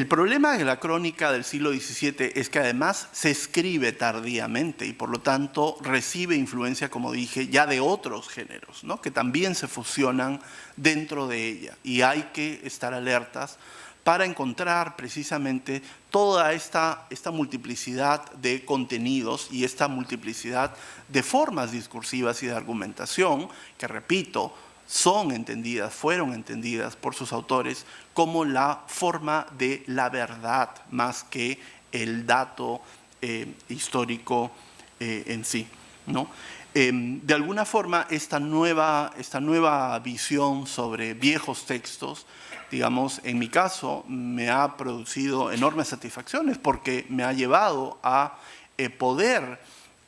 problema de la crónica del siglo XVII es que además se escribe tardíamente y por lo tanto recibe influencia, como dije, ya de otros géneros, ¿no?, que también se fusionan dentro de ella. Y hay que estar alertas para encontrar precisamente toda esta multiplicidad de contenidos y esta multiplicidad de formas discursivas y de argumentación que, repito, fueron entendidas por sus autores como la forma de la verdad más que el dato histórico en sí, ¿no? De alguna forma, esta nueva visión sobre viejos textos, digamos, en mi caso, me ha producido enormes satisfacciones porque me ha llevado a poder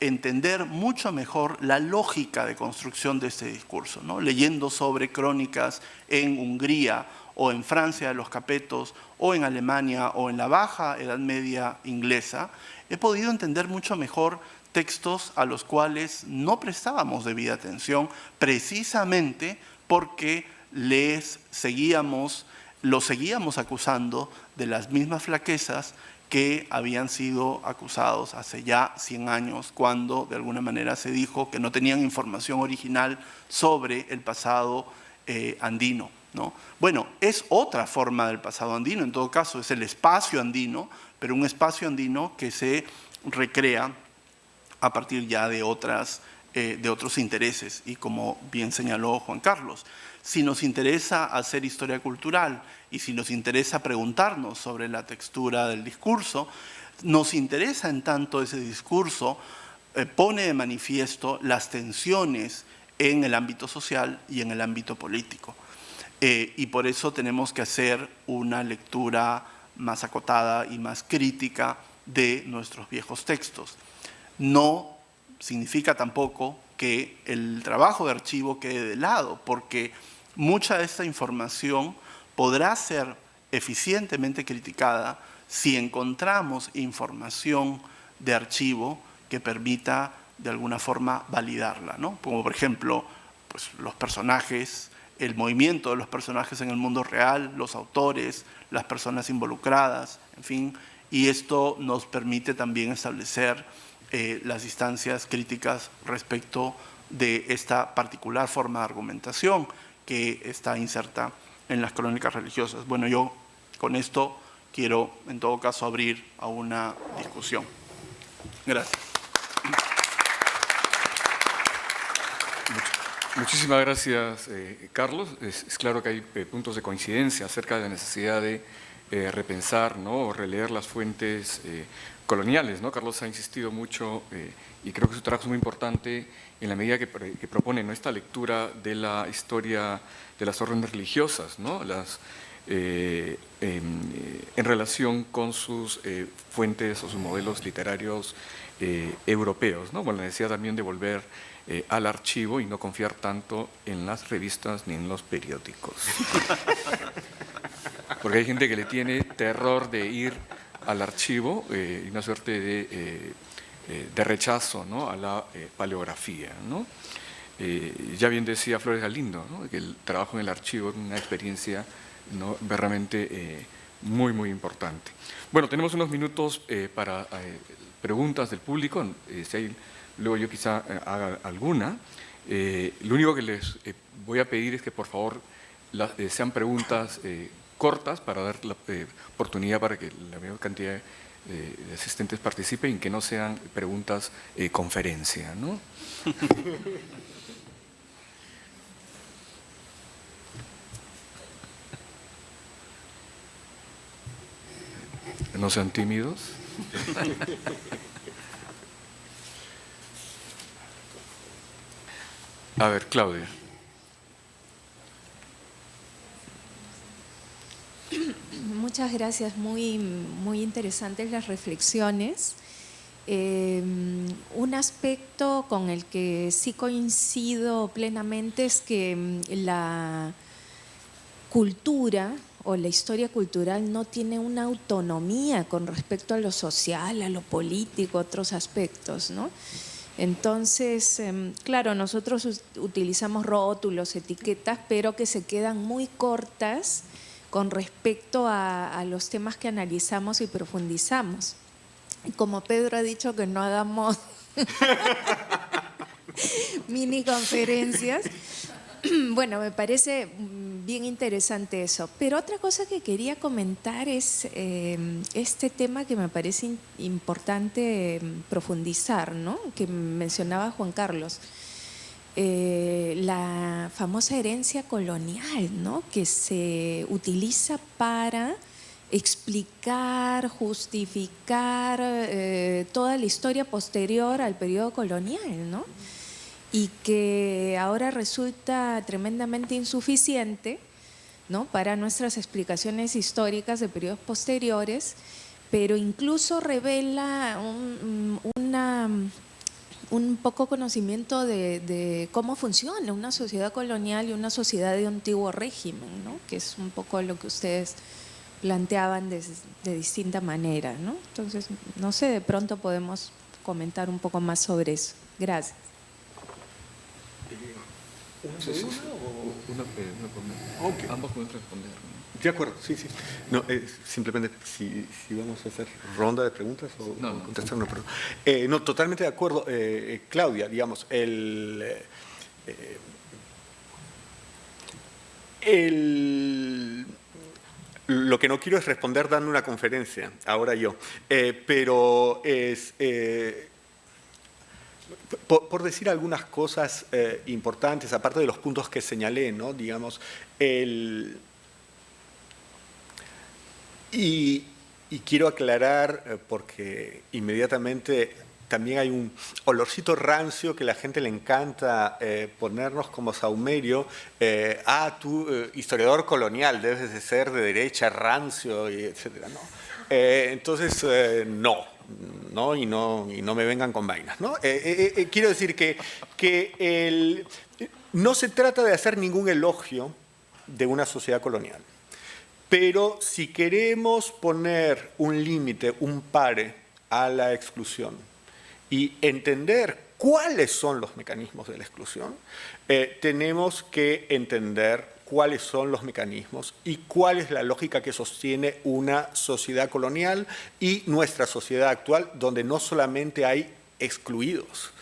entender mucho mejor la lógica de construcción de este discurso, ¿no? Leyendo sobre crónicas en Hungría o en Francia de los Capetos o en Alemania o en la Baja Edad Media inglesa, he podido entender mucho mejor textos a los cuales no prestábamos debida atención precisamente porque los seguíamos acusando de las mismas flaquezas que habían sido acusados hace ya 100 años, cuando de alguna manera se dijo que no tenían información original sobre el pasado andino, ¿no? Bueno, es otra forma del pasado andino, en todo caso es el espacio andino, pero un espacio andino que se recrea a partir ya de otros intereses, y como bien señaló Juan Carlos, si nos interesa hacer historia cultural y si nos interesa preguntarnos sobre la textura del discurso, nos interesa en tanto ese discurso pone de manifiesto las tensiones en el ámbito social y en el ámbito político. Y por eso tenemos que hacer una lectura más acotada y más crítica de nuestros viejos textos. No significa tampoco que el trabajo de archivo quede de lado, porque mucha de esta información podrá ser eficientemente criticada si encontramos información de archivo que permita de alguna forma validarla, ¿no? Como por ejemplo, pues, los personajes, el movimiento de los personajes en el mundo real, los autores, las personas involucradas, en fin, y esto nos permite también establecer las instancias críticas respecto de esta particular forma de argumentación que está inserta en las crónicas religiosas. Bueno, yo con esto quiero, en todo caso, abrir a una discusión. Gracias. Muchísimas gracias, Carlos. Es claro que hay puntos de coincidencia acerca de la necesidad de repensar, ¿no?, o releer las fuentes coloniales, ¿no? Carlos ha insistido mucho, y creo que su trabajo es muy importante en la medida que propone, ¿no?, esta lectura de la historia de las órdenes religiosas, ¿no?, en relación con sus fuentes o sus modelos literarios europeos, ¿no? Bueno, la necesidad también de volver al archivo y no confiar tanto en las revistas ni en los periódicos. Porque hay gente que le tiene terror de ir al archivo, y una suerte de rechazo, ¿no?, a la paleografía, ¿no? Ya bien decía Flores Galindo, ¿no?, que el trabajo en el archivo es una experiencia, ¿no?, realmente muy, muy importante. Bueno, tenemos unos minutos para preguntas del público. Si hay, luego yo quizá haga alguna. Lo único que les voy a pedir es que por favor sean preguntas cortas para dar la oportunidad para que la mayor cantidad de asistentes participen y que no sean preguntas conferencia, ¿no? No sean tímidos. A ver, Claudia. Muchas gracias, muy interesantes las reflexiones. Un aspecto con el que sí coincido plenamente es que la cultura o la historia cultural no tiene una autonomía con respecto a lo social, a lo político, otros aspectos, ¿no? Entonces, claro, nosotros utilizamos rótulos, etiquetas, pero que se quedan muy cortas con respecto a los temas que analizamos y profundizamos. Como Pedro ha dicho que no hagamos mini conferencias, bueno, me parece bien interesante eso. Pero otra cosa que quería comentar es este tema que me parece importante profundizar, ¿no?, que mencionaba Juan Carlos. La famosa herencia colonial, ¿no?, que se utiliza para explicar, justificar toda la historia posterior al periodo colonial, ¿no?, y que ahora resulta tremendamente insuficiente, ¿no?, para nuestras explicaciones históricas de periodos posteriores, pero incluso revela un poco conocimiento de cómo funciona una sociedad colonial y una sociedad de antiguo régimen, ¿no?, que es un poco lo que ustedes planteaban de distinta manera, ¿no? Entonces, no sé, de pronto podemos comentar un poco más sobre eso. Gracias. Okay. Ambos pueden responder, ¿no? De acuerdo, sí, sí. No, simplemente si vamos a hacer ronda de preguntas o contestar una pregunta. No, totalmente de acuerdo. Claudia, digamos, lo que no quiero es responder dando una conferencia, ahora yo, pero es… Por decir algunas cosas importantes, aparte de los puntos que señalé, ¿no?, digamos, y quiero aclarar, porque inmediatamente también hay un olorcito rancio que a la gente le encanta ponernos como saumerio. Tú, historiador colonial, debes de ser de derecha, rancio, y etcétera, ¿no? Entonces, no, y no me vengan con vainas, ¿no? Quiero decir que no se trata de hacer ningún elogio de una sociedad colonial, pero si queremos poner un límite, un pare a la exclusión y entender cuáles son los mecanismos de la exclusión, tenemos que entender cuáles son los mecanismos y cuál es la lógica que sostiene una sociedad colonial y nuestra sociedad actual, donde no solamente hay excluidos,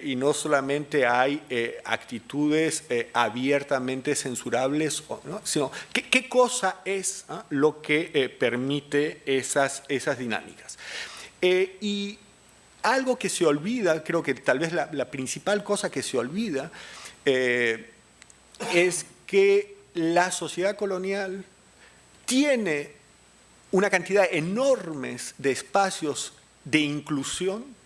y no solamente hay actitudes abiertamente censurables, ¿no? Sino qué cosa es lo que permite esas dinámicas. Y algo que se olvida, creo que tal vez la principal cosa que se olvida es que la sociedad colonial tiene una cantidad enorme de espacios de inclusión,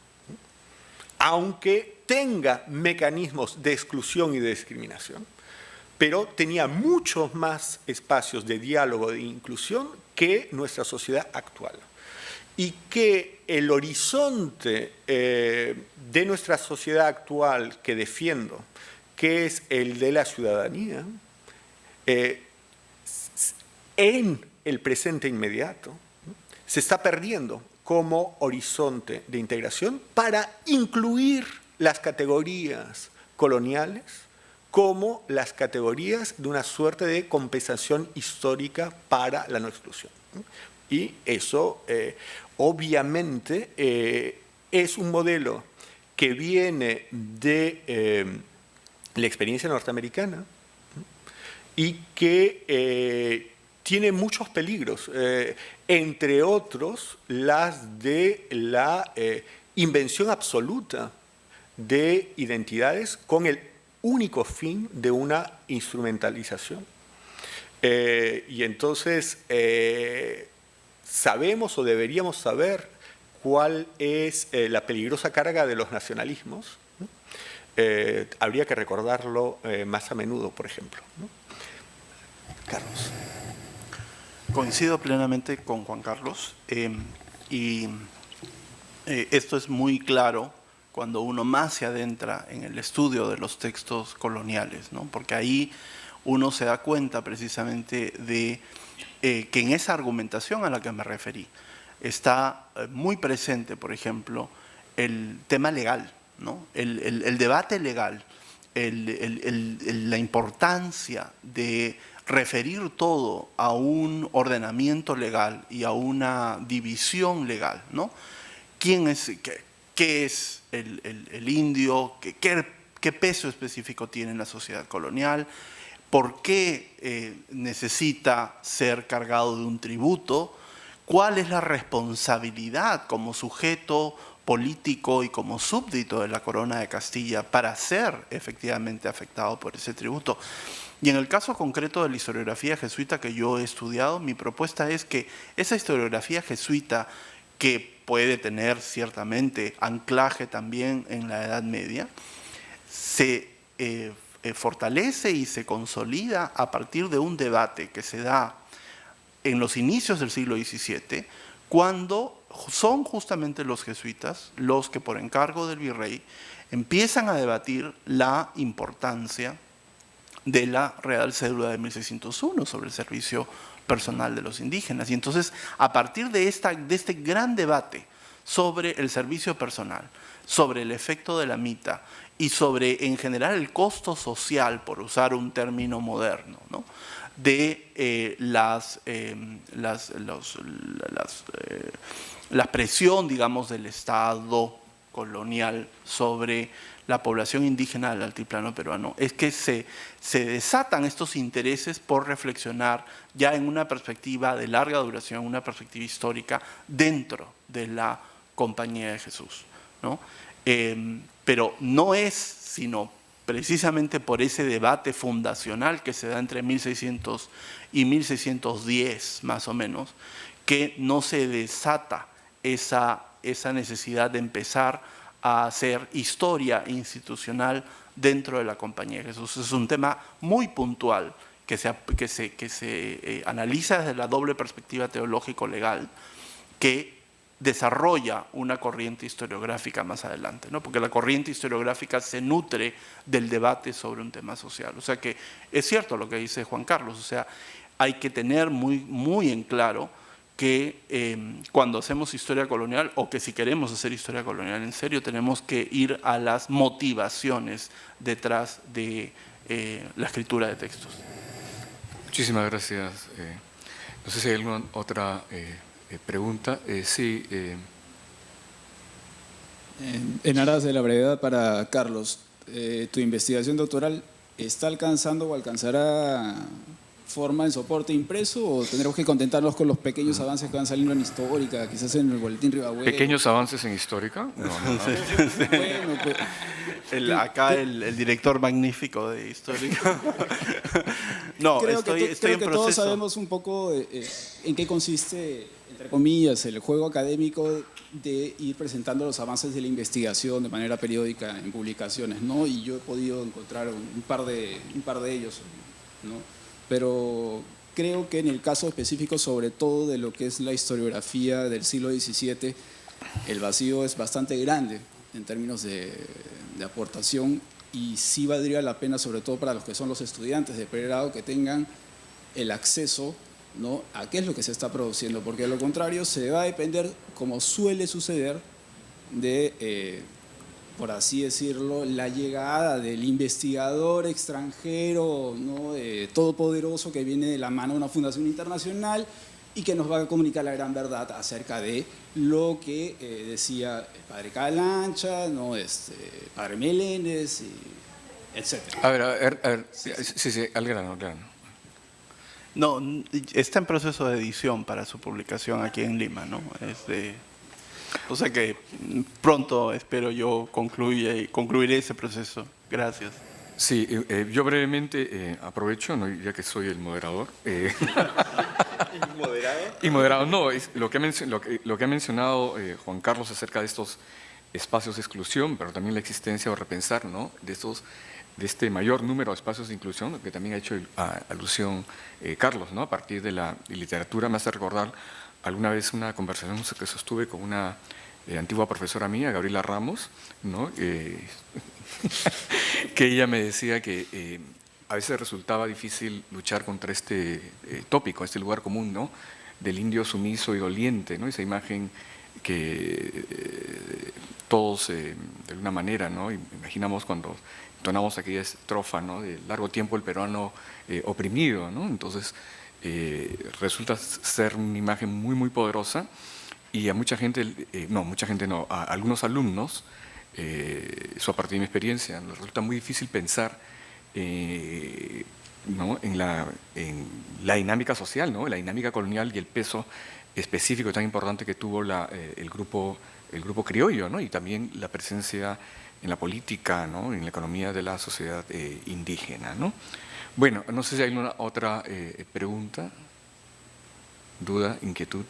aunque tenga mecanismos de exclusión y de discriminación, pero tenía muchos más espacios de diálogo e inclusión que nuestra sociedad actual. Y que el horizonte de nuestra sociedad actual que defiendo, que es el de la ciudadanía, en el presente inmediato, se está perdiendo como horizonte de integración para incluir las categorías coloniales como las categorías de una suerte de compensación histórica para la no exclusión. Y eso, obviamente, es un modelo que viene de la experiencia norteamericana y que tiene muchos peligros, entre otros las de la invención absoluta de identidades con el único fin de una instrumentalización. Y entonces sabemos o deberíamos saber cuál es la peligrosa carga de los nacionalismos. Habría que recordarlo más a menudo, por ejemplo, ¿no? Carlos. Coincido plenamente con Juan Carlos y esto es muy claro cuando uno más se adentra en el estudio de los textos coloniales, ¿no? Porque ahí uno se da cuenta precisamente de que en esa argumentación a la que me referí está muy presente, por ejemplo, el tema legal, ¿no? El debate legal, la importancia de referir todo a un ordenamiento legal y a una división legal, ¿no? ¿Quién es, qué es el indio? ¿Qué peso específico tiene en la sociedad colonial? ¿Por qué necesita ser cargado de un tributo? ¿Cuál es la responsabilidad como sujeto político y como súbdito de la corona de Castilla para ser efectivamente afectado por ese tributo? Y en el caso concreto de la historiografía jesuita que yo he estudiado, mi propuesta es que esa historiografía jesuita, que puede tener ciertamente anclaje también en la Edad Media, se fortalece y se consolida a partir de un debate que se da en los inicios del siglo XVII, cuando son justamente los jesuitas los que por encargo del virrey empiezan a debatir la importancia de la Real Cédula de 1601 sobre el servicio personal de los indígenas. Y entonces, a partir de este gran debate sobre el servicio personal, sobre el efecto de la mita y sobre, en general, el costo social, por usar un término moderno, ¿no?, de la presión, digamos, del Estado colonial sobre la población indígena del altiplano peruano, es que se desatan estos intereses por reflexionar ya en una perspectiva de larga duración, una perspectiva histórica dentro de la Compañía de Jesús, ¿no? Pero no es sino precisamente por ese debate fundacional que se da entre 1600 y 1610 más o menos, que no se desata esa necesidad de empezar a hacer historia institucional dentro de la Compañía de Jesús. Es un tema muy puntual que se analiza desde la doble perspectiva teológico-legal, que desarrolla una corriente historiográfica más adelante, ¿no? Porque la corriente historiográfica se nutre del debate sobre un tema social. O sea que es cierto lo que dice Juan Carlos, o sea, hay que tener muy en claro que cuando hacemos historia colonial, o que si queremos hacer historia colonial en serio, tenemos que ir a las motivaciones detrás de la escritura de textos. Muchísimas gracias. No sé si hay alguna otra pregunta. Sí. En aras de la brevedad para Carlos, ¿tu investigación doctoral está alcanzando o alcanzará forma en soporte impreso o tendremos que contentarnos con los pequeños avances que van saliendo en Histórica, quizás en el Boletín Rivagüero? ¿Pequeños avances en Histórica? No. Bueno, pues, Acá el director magnífico de Histórica. No, creo estoy que en proceso. todos sabemos un poco en qué consiste, entre comillas, el juego académico de ir presentando los avances de la investigación de manera periódica en publicaciones, ¿no? Y yo he podido encontrar un par de ellos, ¿no? Pero creo que en el caso específico, sobre todo de lo que es la historiografía del siglo XVII, el vacío es bastante grande en términos de aportación, y sí valdría la pena, sobre todo para los que son los estudiantes de pregrado, que tengan el acceso, ¿no?, a qué es lo que se está produciendo, porque de lo contrario se va a depender, como suele suceder, de, por así decirlo, la llegada del investigador extranjero, ¿no?, todopoderoso, que viene de la mano de una fundación internacional y que nos va a comunicar la gran verdad acerca de lo que decía el padre Calancha, ¿no?, padre Meléndez, etc. A ver. Sí, al grano. No, está en proceso de edición para su publicación aquí en Lima, ¿no? O sea que pronto espero yo concluiré ese proceso. Gracias. Sí, yo brevemente aprovecho, ¿no?, ya que soy el moderador. ¿Y moderado? No, es lo que ha mencionado Juan Carlos acerca de estos espacios de exclusión, pero también la existencia o repensar, ¿no?, de este mayor número de espacios de inclusión, que también ha hecho alusión Carlos, ¿no?, a partir de la literatura. Me hace recordar alguna vez una conversación que sostuve con una antigua profesora mía, Gabriela Ramos, ¿no?, que ella me decía que a veces resultaba difícil luchar contra este tópico, este lugar común, ¿no?, del indio sumiso y doliente, ¿no?, esa imagen que todos de alguna manera, ¿no?, imaginamos cuando entonamos aquella estrofa, ¿no?, de largo tiempo el peruano oprimido, ¿no? Entonces resulta ser una imagen muy, muy poderosa, y a mucha gente, a algunos alumnos, eso a partir de mi experiencia, nos resulta muy difícil pensar ¿no?, en la dinámica social, ¿no?, la dinámica colonial y el peso específico tan importante que tuvo el grupo criollo, ¿no?, y también la presencia en la política, ¿no?, en la economía de la sociedad indígena, ¿no? Bueno, no sé si hay alguna otra pregunta, duda, inquietud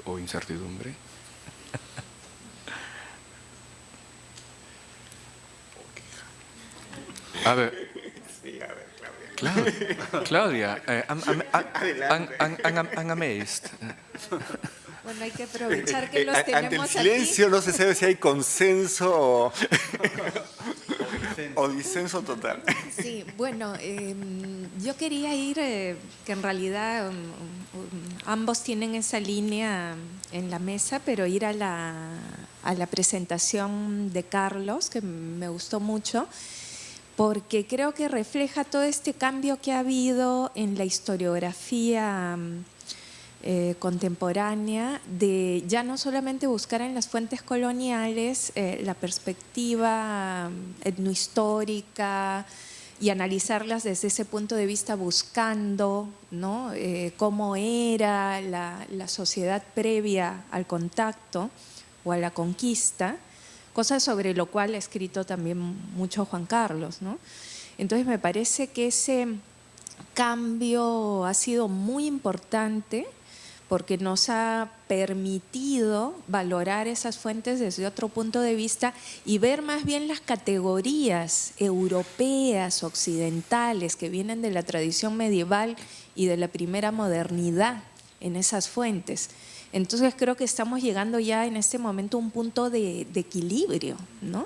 o incertidumbre. A ver. Sí, a ver, Claudia, I'm amazed. Bueno, hay que aprovechar que los Ante el tenemos silencio aquí. no se sabe si hay consenso o disenso total. Sí, bueno, yo quería ir, que en realidad ambos tienen esa línea en la mesa, pero ir a la presentación de Carlos, que me gustó mucho, porque creo que refleja todo este cambio que ha habido en la historiografía contemporánea, de ya no solamente buscar en las fuentes coloniales la perspectiva etnohistórica y analizarlas desde ese punto de vista, buscando, ¿no?, cómo era la sociedad previa al contacto o a la conquista, cosa sobre lo cual ha escrito también mucho Juan Carlos, ¿no? Entonces me parece que ese cambio ha sido muy importante, porque nos ha permitido valorar esas fuentes desde otro punto de vista y ver más bien las categorías europeas, occidentales, que vienen de la tradición medieval y de la primera modernidad en esas fuentes. Entonces creo que estamos llegando ya en este momento a un punto de equilibrio, ¿no?,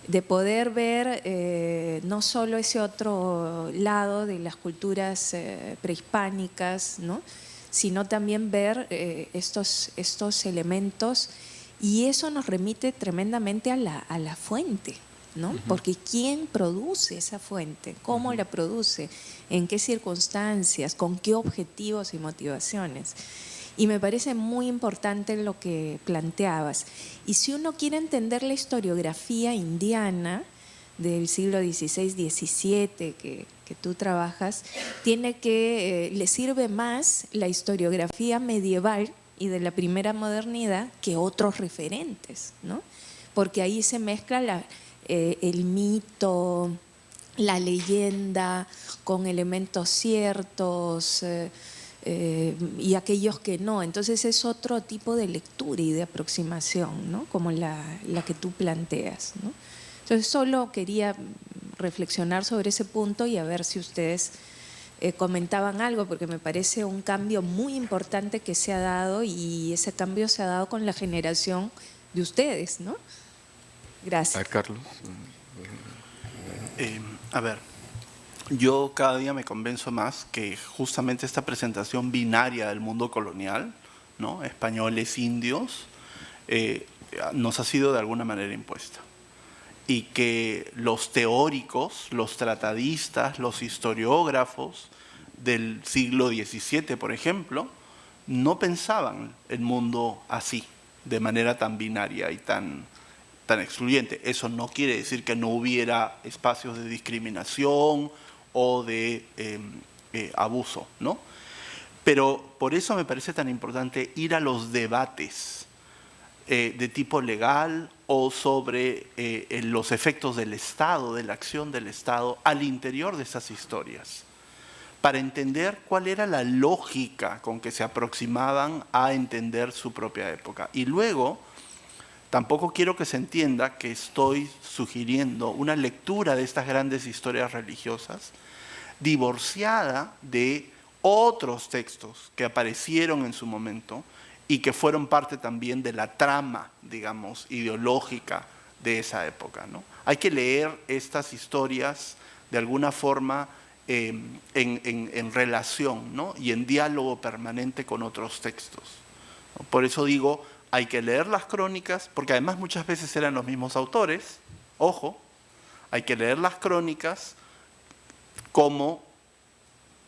de poder ver no solo ese otro lado de las culturas prehispánicas, ¿no?, sino también ver estos elementos, y eso nos remite tremendamente a la fuente, ¿no? Porque ¿quién produce esa fuente? ¿Cómo la produce? ¿En qué circunstancias? ¿Con qué objetivos y motivaciones? Y me parece muy importante lo que planteabas. Y si uno quiere entender la historiografía indiana del siglo XVI-XVII que tú trabajas, le sirve más la historiografía medieval y de la primera modernidad que otros referentes, ¿no? Porque ahí se mezcla el mito, la leyenda con elementos ciertos y aquellos que no. Entonces es otro tipo de lectura y de aproximación, ¿no? Como la que tú planteas, ¿no? Entonces solo quería reflexionar sobre ese punto y a ver si ustedes comentaban algo, porque me parece un cambio muy importante que se ha dado, y ese cambio se ha dado con la generación de ustedes, ¿no? Gracias. Carlos. A ver, yo cada día me convenzo más que justamente esta presentación binaria del mundo colonial, ¿no? Españoles, indios, nos ha sido de alguna manera impuesta. Y que los teóricos, los tratadistas, los historiógrafos del siglo XVII, por ejemplo, no pensaban el mundo así, de manera tan binaria y tan excluyente. Eso no quiere decir que no hubiera espacios de discriminación o de abuso, ¿no? Pero por eso me parece tan importante ir a los debates de tipo legal o sobre los efectos del Estado, de la acción del Estado al interior de esas historias, para entender cuál era la lógica con que se aproximaban a entender su propia época. Y luego, tampoco quiero que se entienda que estoy sugiriendo una lectura de estas grandes historias religiosas divorciada de otros textos que aparecieron en su momento y que fueron parte también de la trama, digamos, ideológica de esa época, ¿no? Hay que leer estas historias de alguna forma en relación, ¿no? Y en diálogo permanente con otros textos, ¿no? Por eso digo, hay que leer las crónicas, porque además muchas veces eran los mismos autores, ojo, hay que leer las crónicas como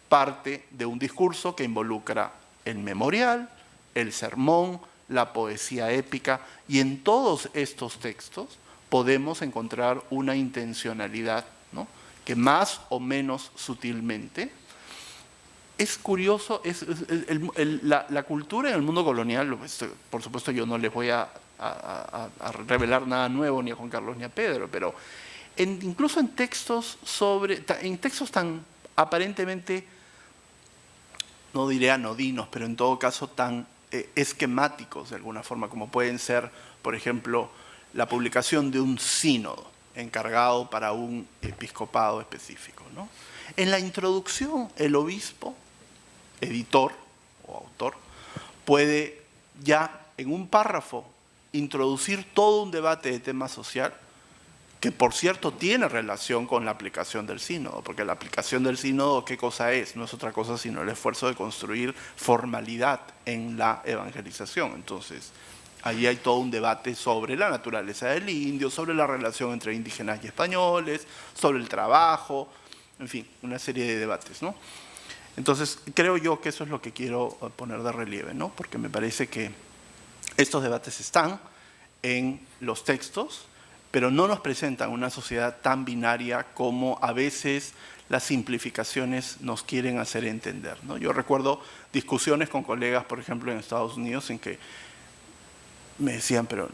parte de un discurso que involucra el memorial, el sermón, la poesía épica, y en todos estos textos podemos encontrar una intencionalidad, ¿no? Que más o menos sutilmente. Es curioso, la cultura en el mundo colonial, por supuesto yo no les voy a revelar nada nuevo ni a Juan Carlos ni a Pedro, pero incluso en textos tan aparentemente, no diré anodinos, pero en todo caso tan esquemáticos de alguna forma, como pueden ser, por ejemplo, la publicación de un sínodo encargado para un episcopado específico, ¿no? En la introducción, el obispo, editor o autor, puede ya en un párrafo introducir todo un debate de tema social que, por cierto, tiene relación con la aplicación del sínodo, porque la aplicación del sínodo, ¿qué cosa es? No es otra cosa sino el esfuerzo de construir formalidad en la evangelización. Entonces, allí hay todo un debate sobre la naturaleza del indio, sobre la relación entre indígenas y españoles, sobre el trabajo, en fin, una serie de debates, ¿no? Entonces, creo yo que eso es lo que quiero poner de relieve, ¿no? Porque me parece que estos debates están en los textos, pero no nos presentan una sociedad tan binaria como a veces las simplificaciones nos quieren hacer entender, ¿no? Yo recuerdo discusiones con colegas, por ejemplo, en Estados Unidos, en que me decían, pero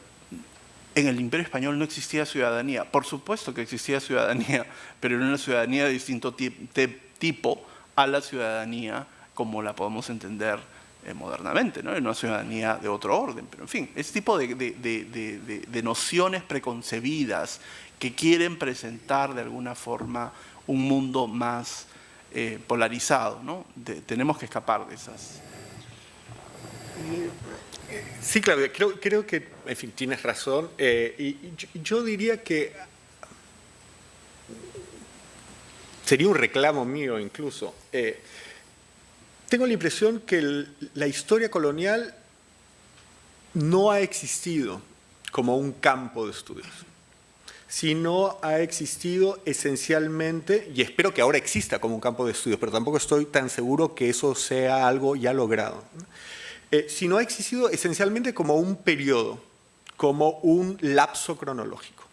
en el Imperio Español no existía ciudadanía. Por supuesto que existía ciudadanía, pero era una ciudadanía de distinto tipo a la ciudadanía como la podemos entender modernamente, ¿no? En una ciudadanía de otro orden, pero en fin, ese tipo de nociones preconcebidas que quieren presentar de alguna forma un mundo más polarizado, ¿no? Tenemos que escapar de esas. Sí, Claudia, creo que, en fin, tienes razón, y yo diría que sería un reclamo mío incluso. tengo la impresión que la historia colonial no ha existido como un campo de estudios, sino ha existido esencialmente, y espero que ahora exista como un campo de estudios, pero tampoco estoy tan seguro que eso sea algo ya logrado, sino ha existido esencialmente como un periodo, como un lapso cronológico,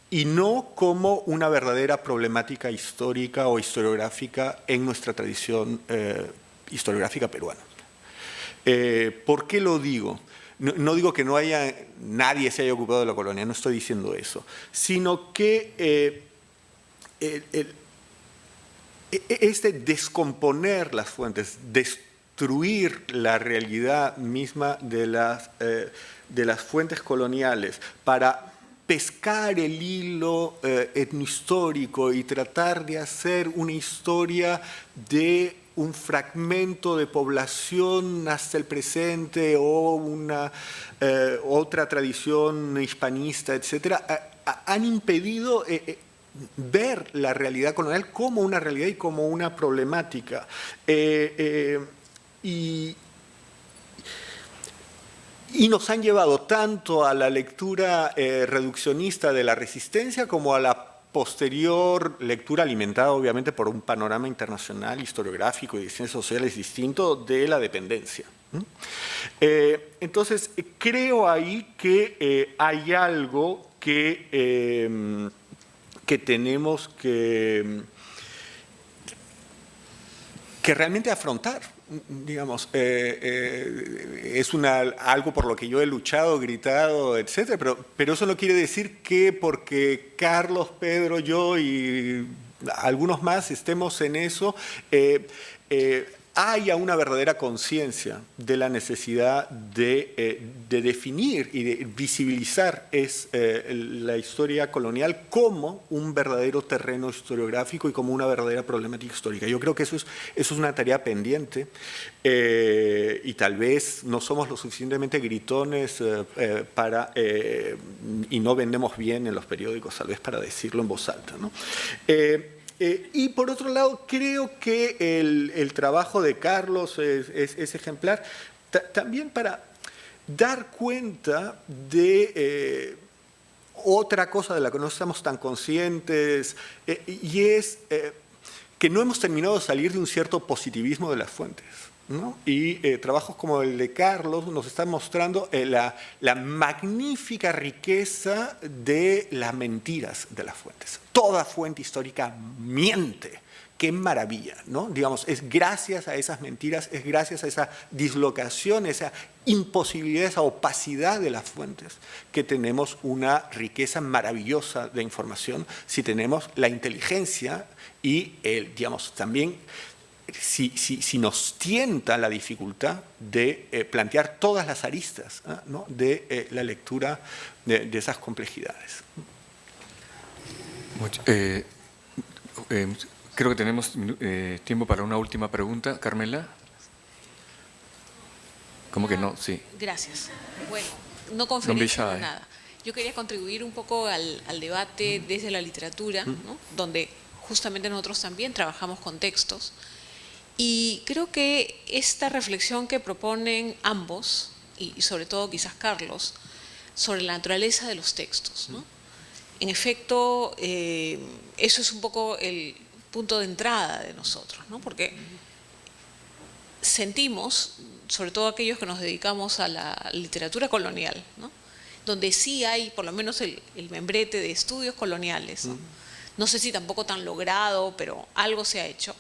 y no como una verdadera problemática histórica o historiográfica en nuestra tradición historiográfica peruana. ¿Por qué lo digo? No digo que nadie se haya ocupado de la colonia, no estoy diciendo eso, sino que descomponer las fuentes, destruir la realidad misma de las fuentes coloniales para pescar el hilo etnohistórico y tratar de hacer una historia de un fragmento de población hasta el presente o otra tradición hispanista, etcétera, han impedido ver la realidad colonial como una realidad y como una problemática. Y nos han llevado tanto a la lectura reduccionista de la resistencia como a la posterior lectura alimentada obviamente por un panorama internacional, historiográfico y de ciencias sociales distinto de la dependencia. Entonces, creo ahí que hay algo que tenemos que realmente afrontar. Digamos, es algo por lo que yo he luchado, gritado, etcétera, pero eso no quiere decir que porque Carlos, Pedro, yo y algunos más estemos en eso, haya una verdadera conciencia de la necesidad de definir y de visibilizar la historia colonial como un verdadero terreno historiográfico y como una verdadera problemática histórica. Yo creo que eso es una tarea pendiente y tal vez no somos lo suficientemente gritones y no vendemos bien en los periódicos, tal vez para decirlo en voz alta, ¿no? Y por otro lado, creo que el trabajo de Carlos es ejemplar también para dar cuenta de otra cosa de la que no estamos tan conscientes, y es que no hemos terminado de salir de un cierto positivismo de las fuentes, ¿no? Y trabajos como el de Carlos nos están mostrando la magnífica riqueza de las mentiras de las fuentes. Toda fuente histórica miente. Qué maravilla, ¿no? Digamos, es gracias a esas mentiras, es gracias a esa dislocación, esa imposibilidad, esa opacidad de las fuentes que tenemos una riqueza maravillosa de información si tenemos la inteligencia y, digamos, también si nos tienta la dificultad de plantear todas las aristas, ¿no? de la lectura de esas complejidades. Creo que tenemos tiempo para una última pregunta. Carmela. ¿Cómo que no? Sí. Gracias. Bueno, no conferencia ni nada. Yo quería contribuir un poco al debate desde la literatura, ¿no? Donde justamente nosotros también trabajamos con textos. Y creo que esta reflexión que proponen ambos, y sobre todo quizás Carlos, sobre la naturaleza de los textos, ¿no? En efecto, eso es un poco el punto de entrada de nosotros, ¿no? Porque sentimos, sobre todo aquellos que nos dedicamos a la literatura colonial, ¿no? Donde sí hay por lo menos el membrete de estudios coloniales, ¿no? No sé si tampoco tan logrado, pero algo se ha hecho.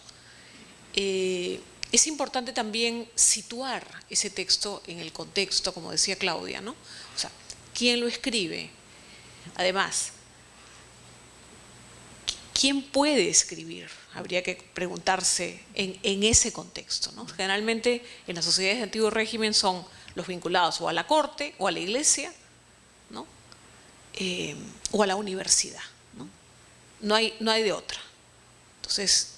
Es importante también situar ese texto en el contexto, como decía Claudia, ¿no? O sea, ¿quién lo escribe? Además, ¿quién puede escribir? Habría que preguntarse en ese contexto, ¿no? Generalmente en las sociedades de antiguo régimen son los vinculados o a la corte o a la iglesia, ¿no? O a la universidad, ¿no? No hay de otra. Entonces,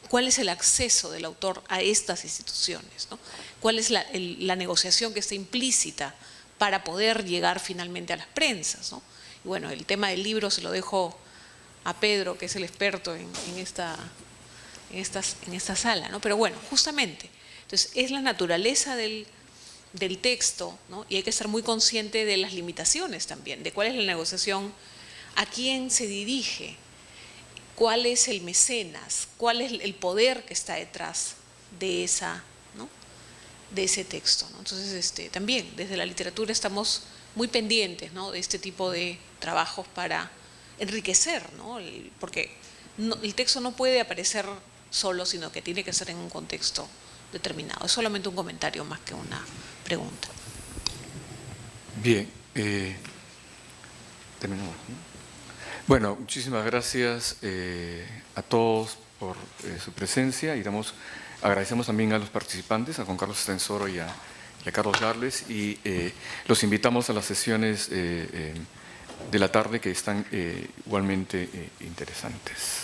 ¿cuál es el acceso del autor a estas instituciones, ¿no? ¿Cuál es la negociación que está implícita para poder llegar finalmente a las prensas, ¿no? Y bueno, el tema del libro se lo dejo a Pedro, que es el experto en esta sala, ¿no? Pero bueno, justamente Entonces, es la naturaleza del texto, ¿no? Y hay que ser muy consciente de las limitaciones también, de cuál es la negociación, a quién se dirige, cuál es el mecenas, cuál es el poder que está detrás de esa, ¿no? De ese texto, ¿no? Entonces, también desde la literatura estamos muy pendientes, ¿no? De este tipo de trabajos para enriquecer, ¿no? Porque el texto no puede aparecer solo, sino que tiene que ser en un contexto determinado. Es solamente un comentario más que una pregunta. Bien, terminamos, ¿no? Bueno, muchísimas gracias a todos por su presencia y agradecemos también a los participantes, a Juan Carlos Estensoro y a Carlos Garles, y los invitamos a las sesiones de la tarde que están igualmente interesantes.